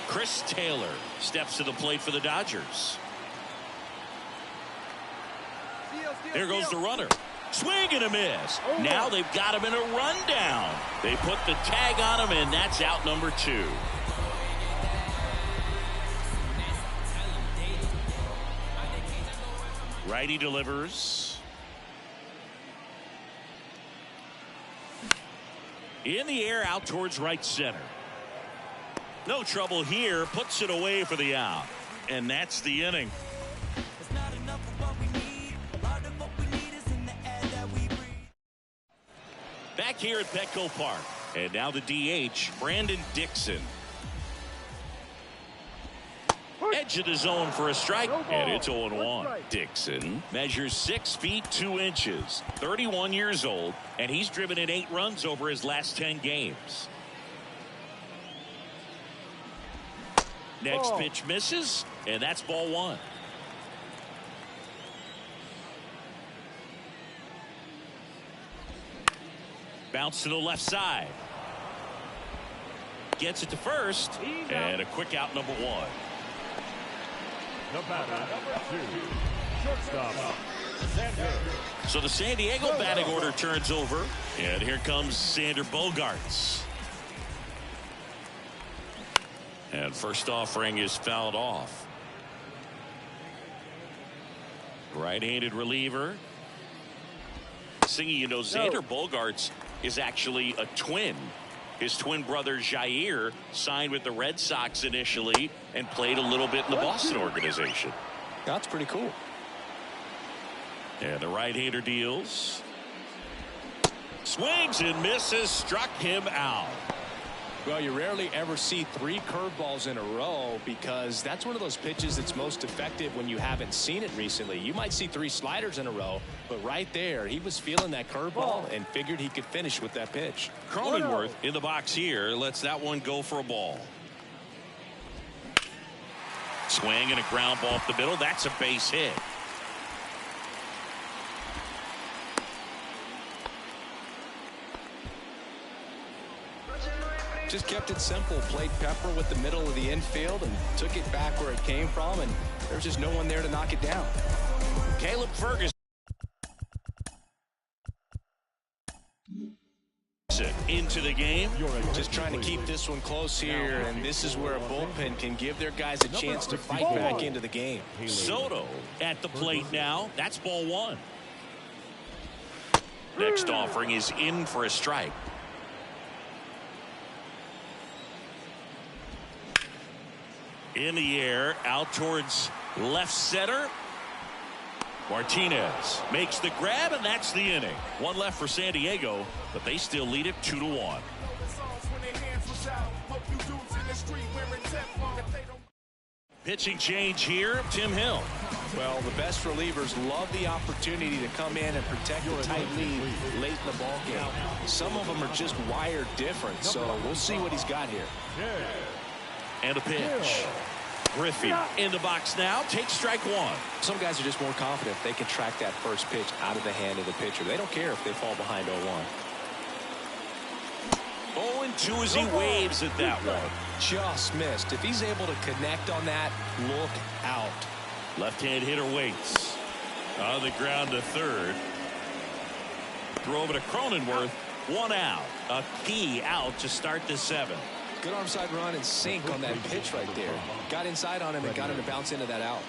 [SPEAKER 2] Chris Taylor steps to the plate for the Dodgers. There goes the runner. Swing and a miss. Now they've got him in a rundown. They put the tag on him, and that's out number 2. Righty delivers. In the air, out towards right center. No trouble here. Puts it away for the out. And that's the inning. Back here at Petco Park. And now the DH, Brandon Dixon. Edge of the zone for a strike, and it's 0-1. Dixon measures 6 feet 2 inches, 31 years old, and he's driven in 8 runs over his last 10 games. Next pitch misses, and that's ball 1. Bounce to the left side. Gets it to first, and a quick out number 1.
[SPEAKER 4] The batter, 2, shortstop, Sander.
[SPEAKER 2] So the San Diego batting order turns over, and here comes Sander Bogaerts. And first offering is fouled off. Right-handed reliever. Singing, you know, Xander Bogaerts is actually a twin. His twin brother Jair signed with the Red Sox initially and played a little bit in the Boston organization.
[SPEAKER 3] That's pretty cool.
[SPEAKER 2] And the right-hander deals. Swings and misses. Struck him out.
[SPEAKER 3] Well, you rarely ever see 3 curveballs in a row because that's one of those pitches that's most effective when you haven't seen it recently. You might see 3 sliders in a row, but right there, he was feeling that curveball and figured he could finish with that pitch.
[SPEAKER 2] Cronenworth in the box here lets that one go for a ball. Swing and a ground ball up the middle. That's a base hit.
[SPEAKER 3] Just kept it simple. Played pepper with the middle of the infield and took it back where it came from, and there's just no one there to knock it down.
[SPEAKER 2] Caleb Ferguson into the game.
[SPEAKER 3] Just trying to keep this one close here, and this is where a bullpen can give their guys a chance to fight back into the game.
[SPEAKER 2] Soto at the plate now. That's ball 1. Next offering is in for a strike. In the air, out towards left center. Martinez makes the grab, and that's the inning. 1 left for San Diego, but they still lead it 2-1. Pitching change here, Tim Hill.
[SPEAKER 3] Well, the best relievers love the opportunity to come in and protect a tight lead late in the ball game. Some of them are just wired different, so we'll see what he's got here.
[SPEAKER 2] And a pitch. Griffey in the box now. Takes strike 1.
[SPEAKER 3] Some guys are just more confident they can track that first pitch out of the hand of the pitcher. They don't care if they fall behind 0-1.
[SPEAKER 2] 0-2 as he waves at that one.
[SPEAKER 3] Just missed. If he's able to connect on that, look out.
[SPEAKER 2] Left-hand hitter waits. On the ground to third. Throw over to Cronenworth. 1 out. A key out to start the 7th.
[SPEAKER 3] Good arm side run and sink on that pitch right there. Got inside on him and got him to bounce into that out.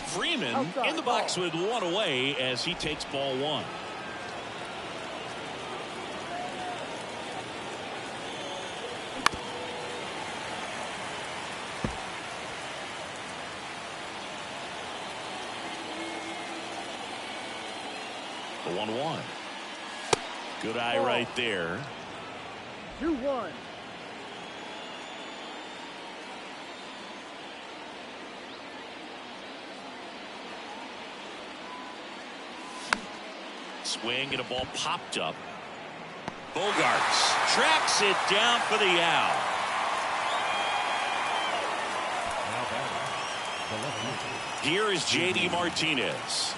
[SPEAKER 2] Freeman in the box with 1 away as he takes ball 1. The 1-1. Good eye right there.
[SPEAKER 1] 2-1.
[SPEAKER 2] Swing and a ball popped up. Bogarts tracks it down for the out. Here is J.D. Martinez.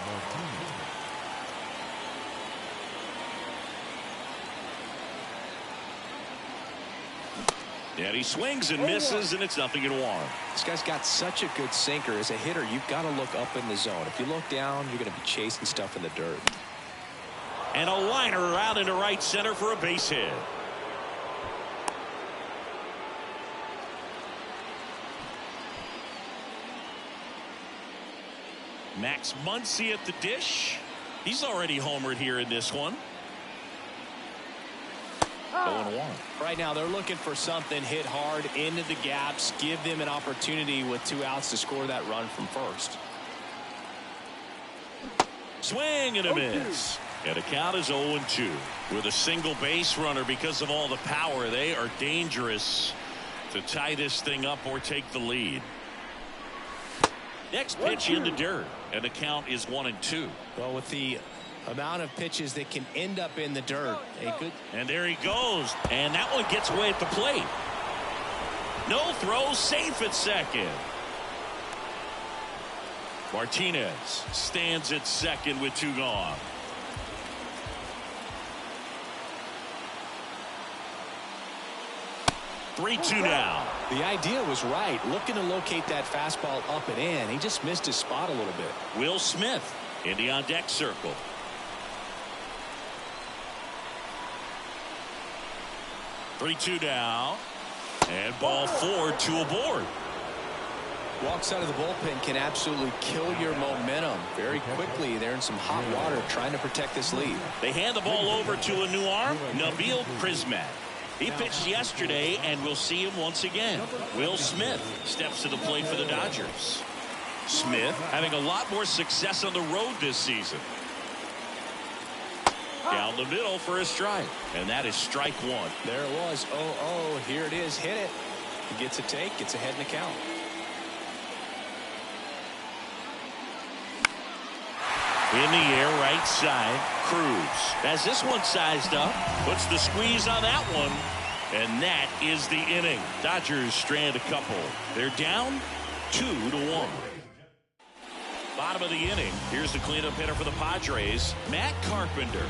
[SPEAKER 2] And he swings and misses, and it's 0-1.
[SPEAKER 3] This guy's got such a good sinker. As a hitter, you've got to look up in the zone. If you look down, you're going to be chasing stuff in the dirt.
[SPEAKER 2] And a liner out into right center for a base hit. Max Muncy at the dish. He's already homered here in this one. 0-1.
[SPEAKER 3] Right now, they're looking for something hit hard into the gaps, give them an opportunity with 2 outs to score that run from first.
[SPEAKER 2] Swing and a miss. And the count is 0-2. With a single base runner because of all the power, they are dangerous to tie this thing up or take the lead. Next pitch in the dirt, and the count is 1-2.
[SPEAKER 3] Well, with the amount of pitches that can end up in the dirt,
[SPEAKER 2] and there he goes, and that one gets away at the plate. No throw, safe at second. Martinez stands at second with 2 gone. Three-two now.
[SPEAKER 3] The idea was right, looking to locate that fastball up and in. He just missed his spot a little bit.
[SPEAKER 2] Will Smith in the on-deck circle. Three-two now, and ball 4, 2 aboard.
[SPEAKER 3] Walks out of the bullpen can absolutely kill your momentum very quickly. They're in some hot water trying to protect this lead.
[SPEAKER 2] They hand the ball over to a new arm, Nabil Prismat. He pitched yesterday, and we'll see him once again. Will Smith steps to the plate for the Dodgers. Smith having a lot more success on the road this season. Down the middle for a strike. And that is strike one.
[SPEAKER 3] There it was. 0-0. Here it is. Hit it. He gets a take. Gets ahead in the count.
[SPEAKER 2] In the air, right side. Cruz has this one sized up. Puts the squeeze on that one. And that is the inning. Dodgers strand a couple. They're down 2-1. Bottom of the inning. Here's the cleanup hitter for the Padres, Matt Carpenter.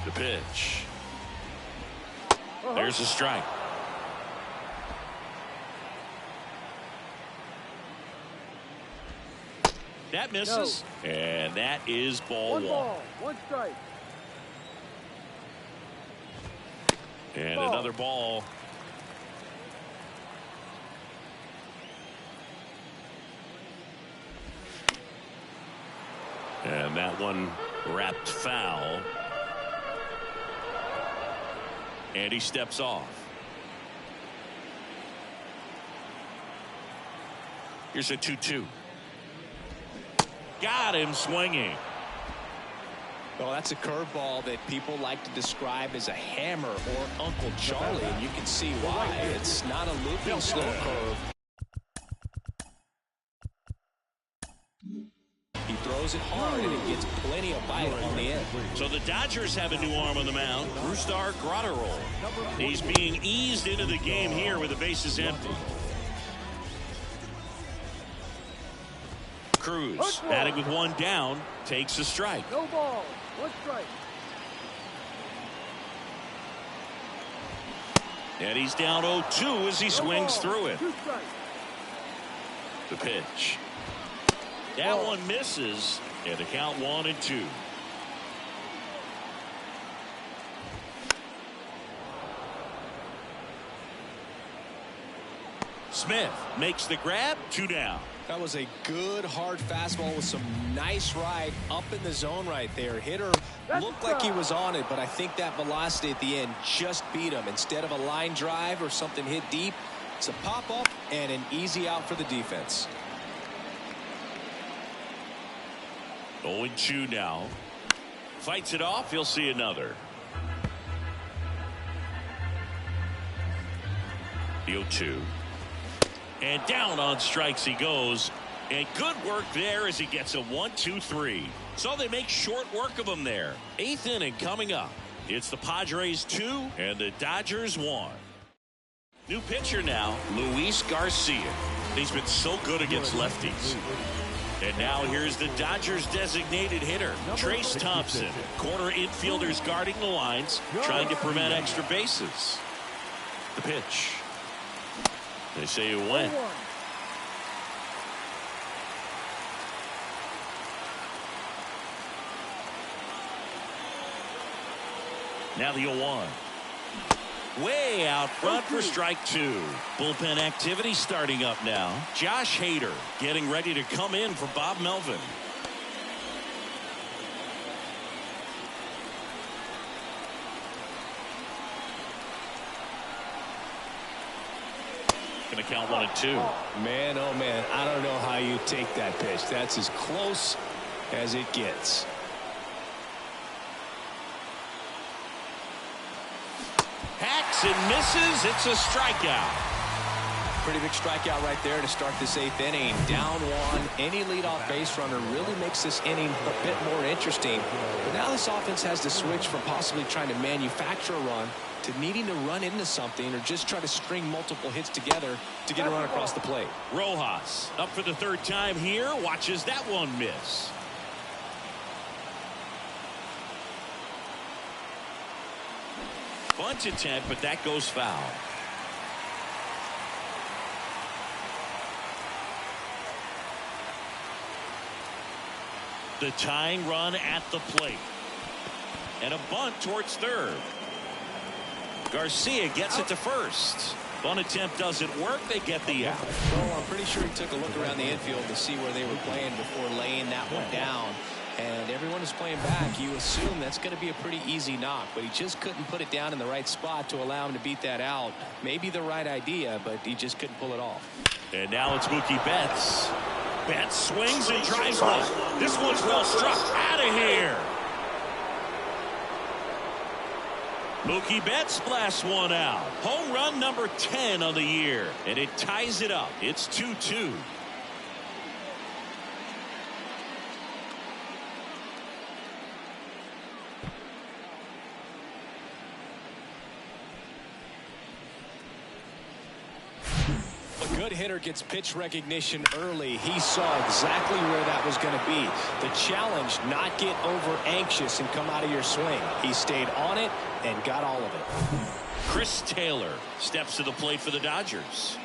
[SPEAKER 2] The pitch. There's a strike. That misses. No. And that is ball one.
[SPEAKER 1] One strike.
[SPEAKER 2] And another ball. And that one wrapped foul. And he steps off. Here's a 2-2. Got him swinging.
[SPEAKER 3] Well, that's a curveball that people like to describe as a hammer or Uncle Charlie, and you can see why. It's not a looping slow curve. He throws it hard, and it gets plenty of bite on the end.
[SPEAKER 2] So the Dodgers have a new arm on the mound, Brusdar Graterol. He's being eased into the game here with the bases empty. Cruz, batting with one down, takes a strike.
[SPEAKER 1] No ball. One strike.
[SPEAKER 2] And he's down 0-2 as he swings through it.
[SPEAKER 1] Two strikes.
[SPEAKER 2] The pitch. That one misses, and the count 1-2. Smith makes the grab, 2 down.
[SPEAKER 3] That was a good hard fastball with some nice ride up in the zone right there. Hitter looked like he was on it, but I think that velocity at the end just beat him. Instead of a line drive or something hit deep, it's a pop up and an easy out for the defense.
[SPEAKER 2] 0-2 now. Fights it off. He'll see another. The 0-2. And down on strikes he goes. And good work there as he gets a 1-2-3. So they make short work of him there. 8th inning coming up. It's the Padres 2 and the Dodgers 1. New pitcher now, Luis Garcia. He's been so good against lefties. And now here's the Dodgers designated hitter, Trace Thompson. Corner infielders guarding the lines, trying to prevent extra bases. The pitch. They say it went. Now the 0-1. Way out front for strike 2. Bullpen activity starting up now. Josh Hader getting ready to come in for Bob Melvin. Going to count 1-2.
[SPEAKER 3] Man, oh man, I don't know how you take that pitch. That's as close as it gets.
[SPEAKER 2] Hacks and misses. It's a strikeout.
[SPEAKER 3] Pretty big strikeout right there to start this 8th inning. Down 1. Any leadoff base runner really makes this inning a bit more interesting. But now this offense has to switch from possibly trying to manufacture a run to needing to run into something or just try to string multiple hits together to get a run across the plate.
[SPEAKER 2] Rojas up for the 3rd time here. Watches that one miss. Bunt attempt, but that goes foul. The tying run at the plate. And a bunt towards 3rd. Garcia gets it to 1st. Bunt attempt doesn't work. They get the out.
[SPEAKER 3] Well, I'm pretty sure he took a look around the infield to see where they were playing before laying that one down. And everyone is playing back. You assume that's going to be a pretty easy knock, but he just couldn't put it down in the right spot to allow him to beat that out. Maybe the right idea, but he just couldn't pull it off.
[SPEAKER 2] And now it's Mookie Betts. Betts swings and drives one. This one's well struck. Out of here. Mookie Betts blasts one out. Home run number 10 on the year. And it ties it up. It's 2-2.
[SPEAKER 3] A good hitter gets pitch recognition early. He saw exactly where that was going to be. The challenge, not get over anxious and come out of your swing. He stayed on it and got all of it.
[SPEAKER 2] Chris Taylor steps to the plate for the Dodgers.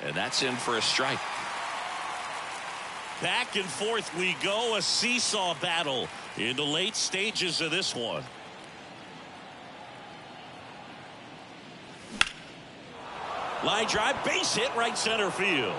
[SPEAKER 2] And that's in for a strike. Back and forth we go, a seesaw battle in the late stages of this one. Line drive, base hit, right center field.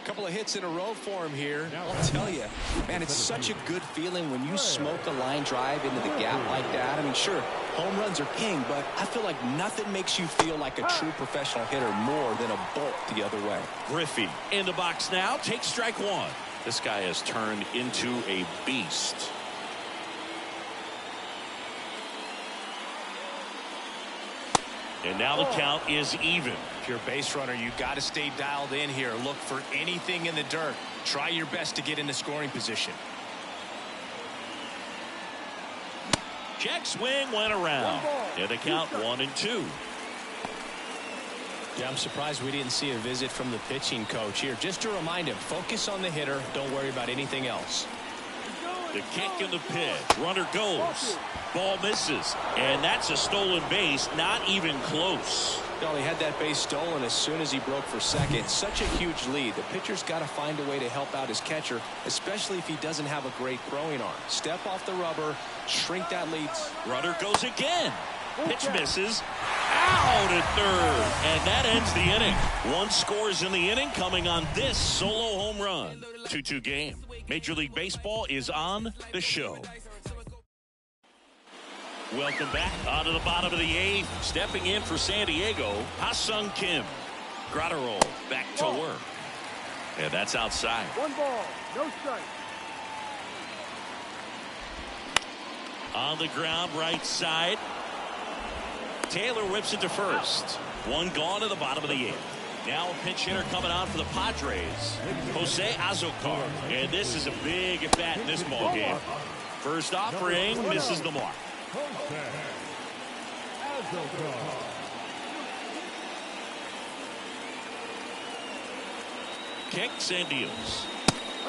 [SPEAKER 3] Couple of hits in a row for him here. I'll tell you, man, it's such a good feeling when you smoke a line drive into the gap like that. I mean, sure, home runs are king, but I feel like nothing makes you feel like a true professional hitter more than a bolt the other way.
[SPEAKER 2] Griffey in the box now, takes strike one.
[SPEAKER 5] This guy has turned into a beast.
[SPEAKER 2] And now the count is even.
[SPEAKER 3] If you're a base runner, you got to stay dialed in here. Look for anything in the dirt. Try your best to get into scoring position.
[SPEAKER 2] Check swing went around. And the count 1-2.
[SPEAKER 3] Yeah, I'm surprised we didn't see a visit from the pitching coach here. Just to remind him, focus on the hitter. Don't worry about anything else.
[SPEAKER 2] The kick and the pitch. Runner goes. Ball misses. And that's a stolen base. Not even close.
[SPEAKER 3] No, he had that base stolen as soon as he broke for second. Such a huge lead. The pitcher's got to find a way to help out his catcher, especially if he doesn't have a great throwing arm. Step off the rubber, shrink that lead.
[SPEAKER 2] Runner goes again. Pitch misses. Out at third. And that ends the inning. One scores in the inning coming on this solo home run. 2-2 game. Major League Baseball is on the show. Welcome back. On to the bottom of the eighth. Stepping in for San Diego, Ha-Sung Kim. Gratterol back to work. And that's outside.
[SPEAKER 1] 1 ball, no strike.
[SPEAKER 2] On the ground, right side. Taylor whips it to first. One gone to the bottom of the eighth. Now a pinch hitter coming on for the Padres, Jose Azocar. And this is a big at bat in this ball game. First offering misses the mark. Kicks and deals.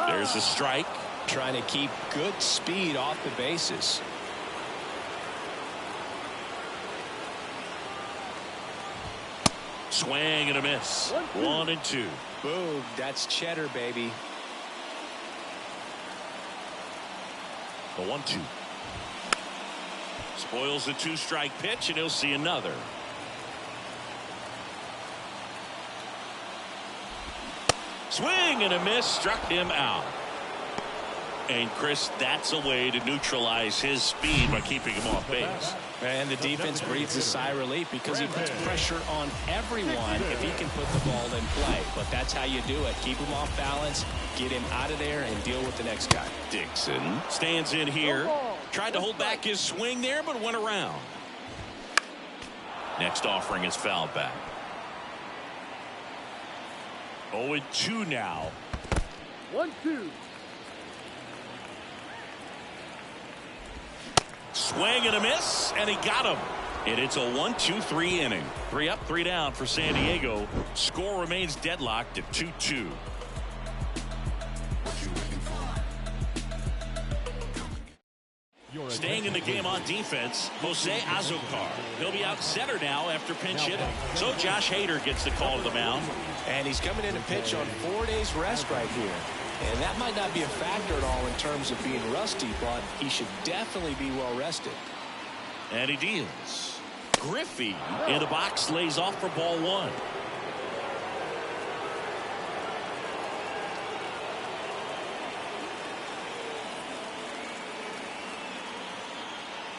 [SPEAKER 2] There's a strike.
[SPEAKER 3] Trying to keep good speed off the bases.
[SPEAKER 2] Swing and a miss. 1-2.
[SPEAKER 3] Boom, that's cheddar, baby.
[SPEAKER 2] The 1-2. Spoils the 2-strike pitch, and he'll see another. Swing and a miss, struck him out. And Chris, that's a way to neutralize his speed by keeping him off base.
[SPEAKER 3] And the defense breathes a sigh of relief because he puts pressure on everyone if he can put the ball in play. But that's how you do it. Keep him off balance, get him out of there, and deal with the next guy.
[SPEAKER 2] Dixon stands in here. Tried to hold back his swing there, but went around. Next offering is fouled back. 0-2 now.
[SPEAKER 1] 1-2.
[SPEAKER 2] Swing and a miss, and he got him. And it's a 1-2-3 inning. 3 up, 3 down for San Diego. Score remains deadlocked at 2-2. Staying in the game on defense, Jose Azocar. He'll be out center now after pinch hitting. So Josh Hader gets the call to the mound.
[SPEAKER 3] And he's coming in to pitch on 4 days rest right here. And that might not be a factor at all in terms of being rusty, but he should definitely be well rested.
[SPEAKER 2] And he deals. Griffey in the box lays off for ball 1.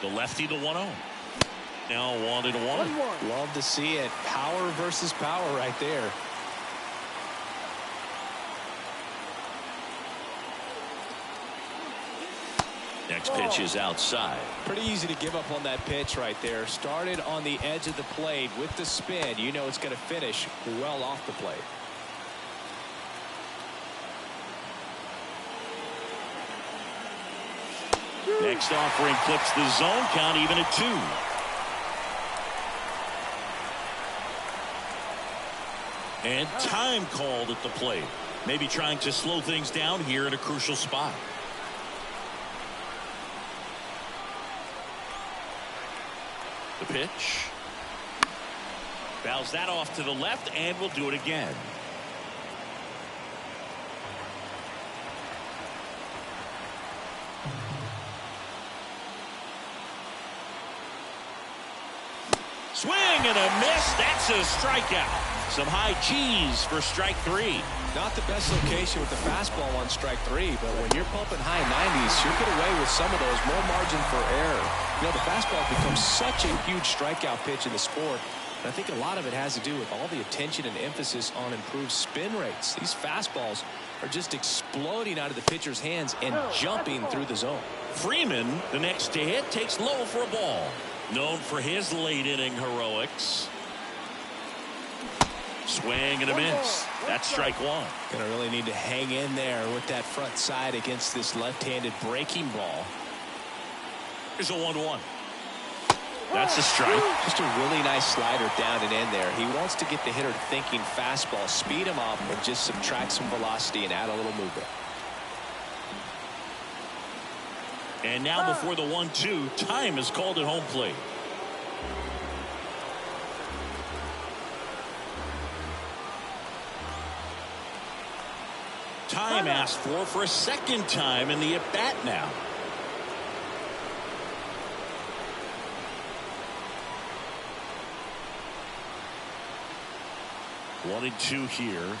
[SPEAKER 2] The lefty, the 1-0. Now 1-1.
[SPEAKER 3] Love to see it. Power versus power right there.
[SPEAKER 2] Next pitch is outside.
[SPEAKER 3] Pretty easy to give up on that pitch right there. Started on the edge of the plate with the spin. You know it's going to finish well off the plate.
[SPEAKER 2] Next offering clips the zone. Count even at 2. And time called at the plate. Maybe trying to slow things down here at a crucial spot. The pitch. Fouls that off to the left, and we'll do it again. Swing and a miss. That's a strikeout. Some high cheese for strike 3.
[SPEAKER 3] Not the best location with the fastball on strike 3, but when you're pumping high 90s, you'll get away with some of those. More margin for error. You know, the fastball becomes such a huge strikeout pitch in the sport. And I think a lot of it has to do with all the attention and emphasis on improved spin rates. These fastballs are just exploding out of the pitcher's hands and jumping through the zone.
[SPEAKER 2] Freeman, the next to hit, takes low for a ball. Known for his late inning heroics. Swing and a miss. That's strike 1.
[SPEAKER 3] Gonna really need to hang in there with that front side against this left-handed breaking ball.
[SPEAKER 2] Here's a 1-1. That's a strike.
[SPEAKER 3] Just a really nice slider down and in there. He wants to get the hitter thinking fastball, speed him up, and just subtract some velocity and add a little movement.
[SPEAKER 2] And now before the 1-2, time is called at home plate. Time asked for a second time in the at-bat now. One and 2 here.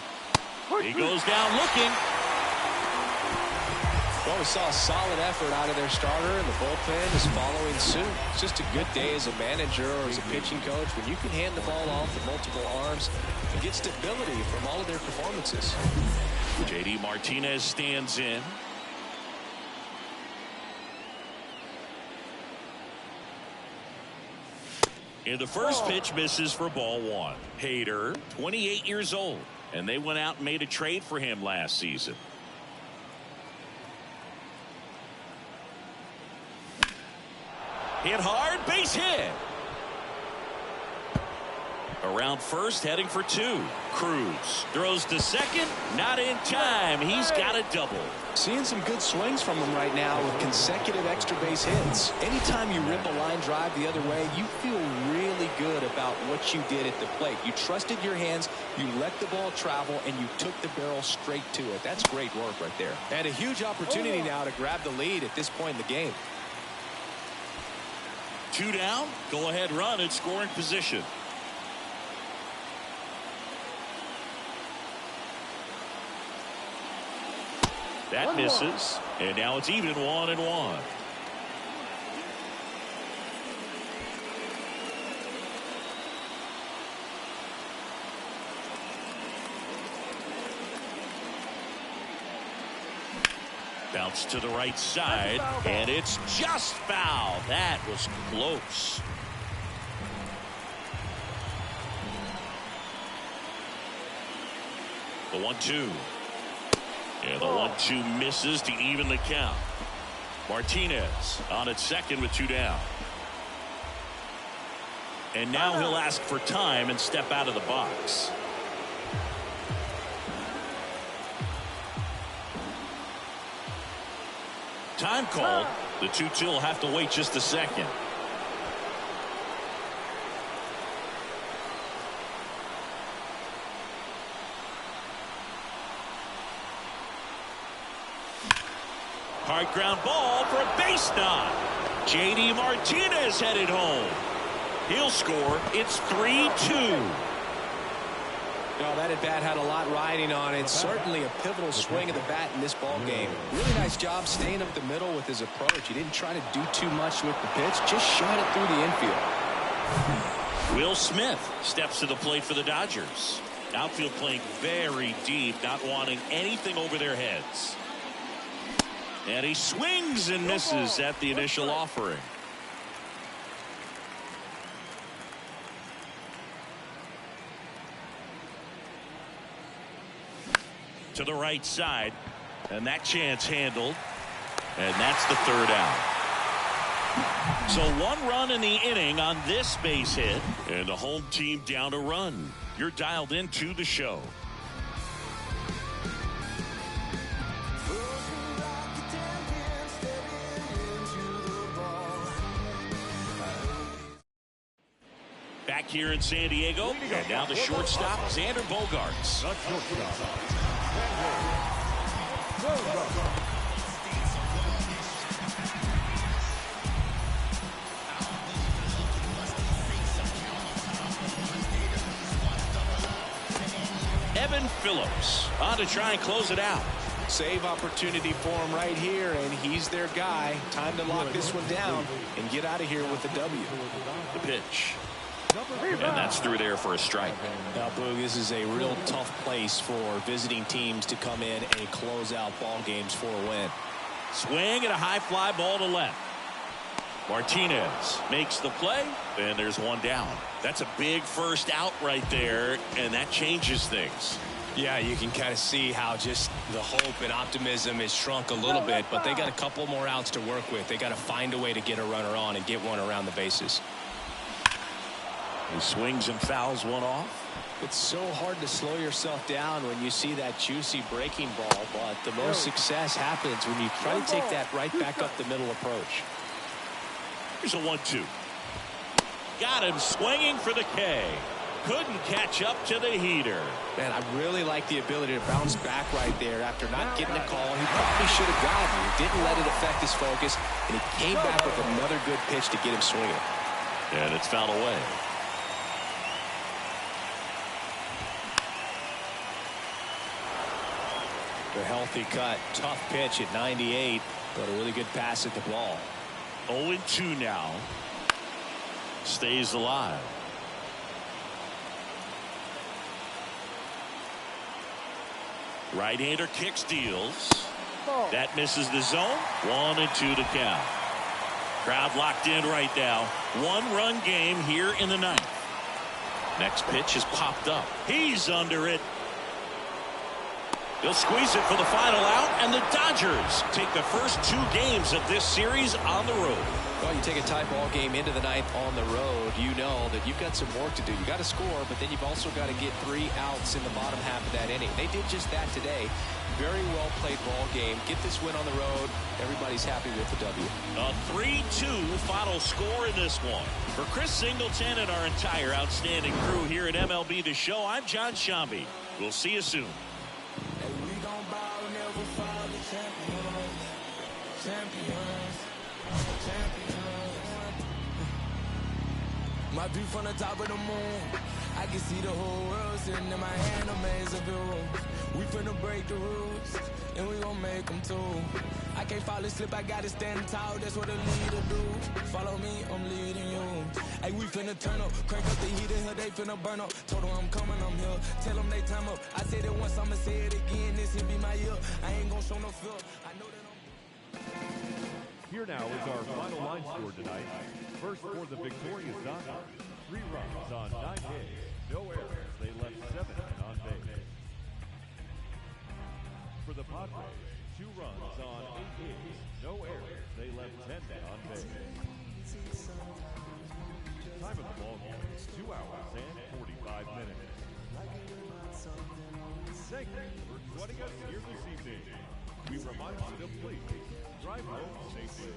[SPEAKER 2] He goes down looking.
[SPEAKER 3] Well, we saw a solid effort out of their starter, and the bullpen is following suit. It's just a good day as a manager or as a pitching coach when you can hand the ball off with multiple arms and get stability from all of their performances.
[SPEAKER 2] JD Martinez stands in. And the first pitch misses for ball 1. Hader, 28 years old, and they went out and made a trade for him last season. Hit hard, base hit. Around first, heading for 2. Cruz throws to second, not in time. He's got a double.
[SPEAKER 3] Seeing some good swings from him right now with consecutive extra base hits. Anytime you rip a line drive the other way, you feel really good about what you did at the plate. You trusted your hands, you let the ball travel, and you took the barrel straight to it. That's great work right there. And a huge opportunity now to grab the lead at this point in the game.
[SPEAKER 2] 2 down, go ahead run in scoring position. That misses, and now it's even 1-1. Bounce to the right side, and it's just foul. That was close. The 1-2. And the 1-2 misses to even the count. Martinez on at second with 2 down. And now he'll ask for time and step out of the box. Time called. The 2-2 will have to wait just a second. Hard ground ball for a base knock. JD Martinez headed home. He'll score. It's 3-2.
[SPEAKER 3] No, that at bat had a lot riding on it. Certainly a pivotal swing of the bat in this ball game. Really nice job staying up the middle with his approach. He didn't try to do too much with the pitch, just shot it through the infield.
[SPEAKER 2] Will Smith steps to the plate for the Dodgers. Outfield playing very deep, not wanting anything over their heads. And he swings and misses at the initial offering. To the right side, and that chance handled, and that's the third out. So 1 run in the inning on this base hit, and the home team down a run. You're dialed into the show. Back here in San Diego, and now the shortstop, Xander Bogaerts. Evan Phillips on to try and close it out.
[SPEAKER 3] Save opportunity for him right here, and he's their guy. Time to lock this one down and get out of here with the W.
[SPEAKER 2] The pitch. And that's through there for a strike.
[SPEAKER 3] Now, Boog, this is a real tough place for visiting teams to come in and close out ball games for a win.
[SPEAKER 2] Swing and a high fly ball to left. Martinez makes the play, and there's one down. That's a big first out right there, and that changes things.
[SPEAKER 3] Yeah, you can kind of see how just the hope and optimism is shrunk a little bit, but they got a couple more outs to work with. They got to find a way to get a runner on and get one around the bases.
[SPEAKER 2] He swings and fouls one off.
[SPEAKER 3] It's so hard to slow yourself down when you see that juicy breaking ball, but the most success happens when you try to take that right back up the middle approach.
[SPEAKER 2] Here's a 1-2. Got him swinging for the K. Couldn't catch up to the heater.
[SPEAKER 3] Man, I really like the ability to bounce back right there after not getting a call. He probably should have gotten it. Didn't let it affect his focus, and he came back with another good pitch to get him swinging.
[SPEAKER 2] And it's fouled away.
[SPEAKER 3] A healthy cut. Tough pitch at 98, but a really good pass at the ball.
[SPEAKER 2] 0-2 now. Stays alive. Right-hander kicks, deals. That misses the zone. 1-2 to count. Crowd locked in right now. 1-run game here in the ninth. Next pitch is popped up. He's under it. He'll squeeze it for the final out, and the Dodgers take the first 2 games of this series on the road.
[SPEAKER 3] Well, you take a tie ball game into the ninth on the road, you know that you've got some work to do. You got to score, but then you've also got to get 3 outs in the bottom half of that inning. They did just that today. Very well played ball game. Get this win on the road. Everybody's happy with the W.
[SPEAKER 2] A 3-2 final score in this one. For Chris Singleton and our entire outstanding crew here at MLB The Show, I'm John Shambi. We'll see you soon.
[SPEAKER 1] My view from the top of the moon, I can see the whole world sitting in my hand, a maze of rules. We finna break the rules, and we gon' make them too. I can't fall asleep, I gotta stand tall, that's what a leader do. Follow me, I'm leading you. Hey, we finna turn up, crank up the heat in here, they finna burn up. Told them I'm coming, I'm here, tell them they time up. I said it once, I'ma say it again, this will be my year. I ain't gon' show no fear, I know that I'm...
[SPEAKER 4] Here now is our final line score tonight. First for the victorious Dodgers, 3 runs on 9 hits, no errors. They left 7 on base. For the Padres, 2 runs on 8 hits, no errors. They left 10 on base. Time of the ball game, 2 hours and 45 minutes. Thank you for joining us here this evening. We remind you to please drive home safely.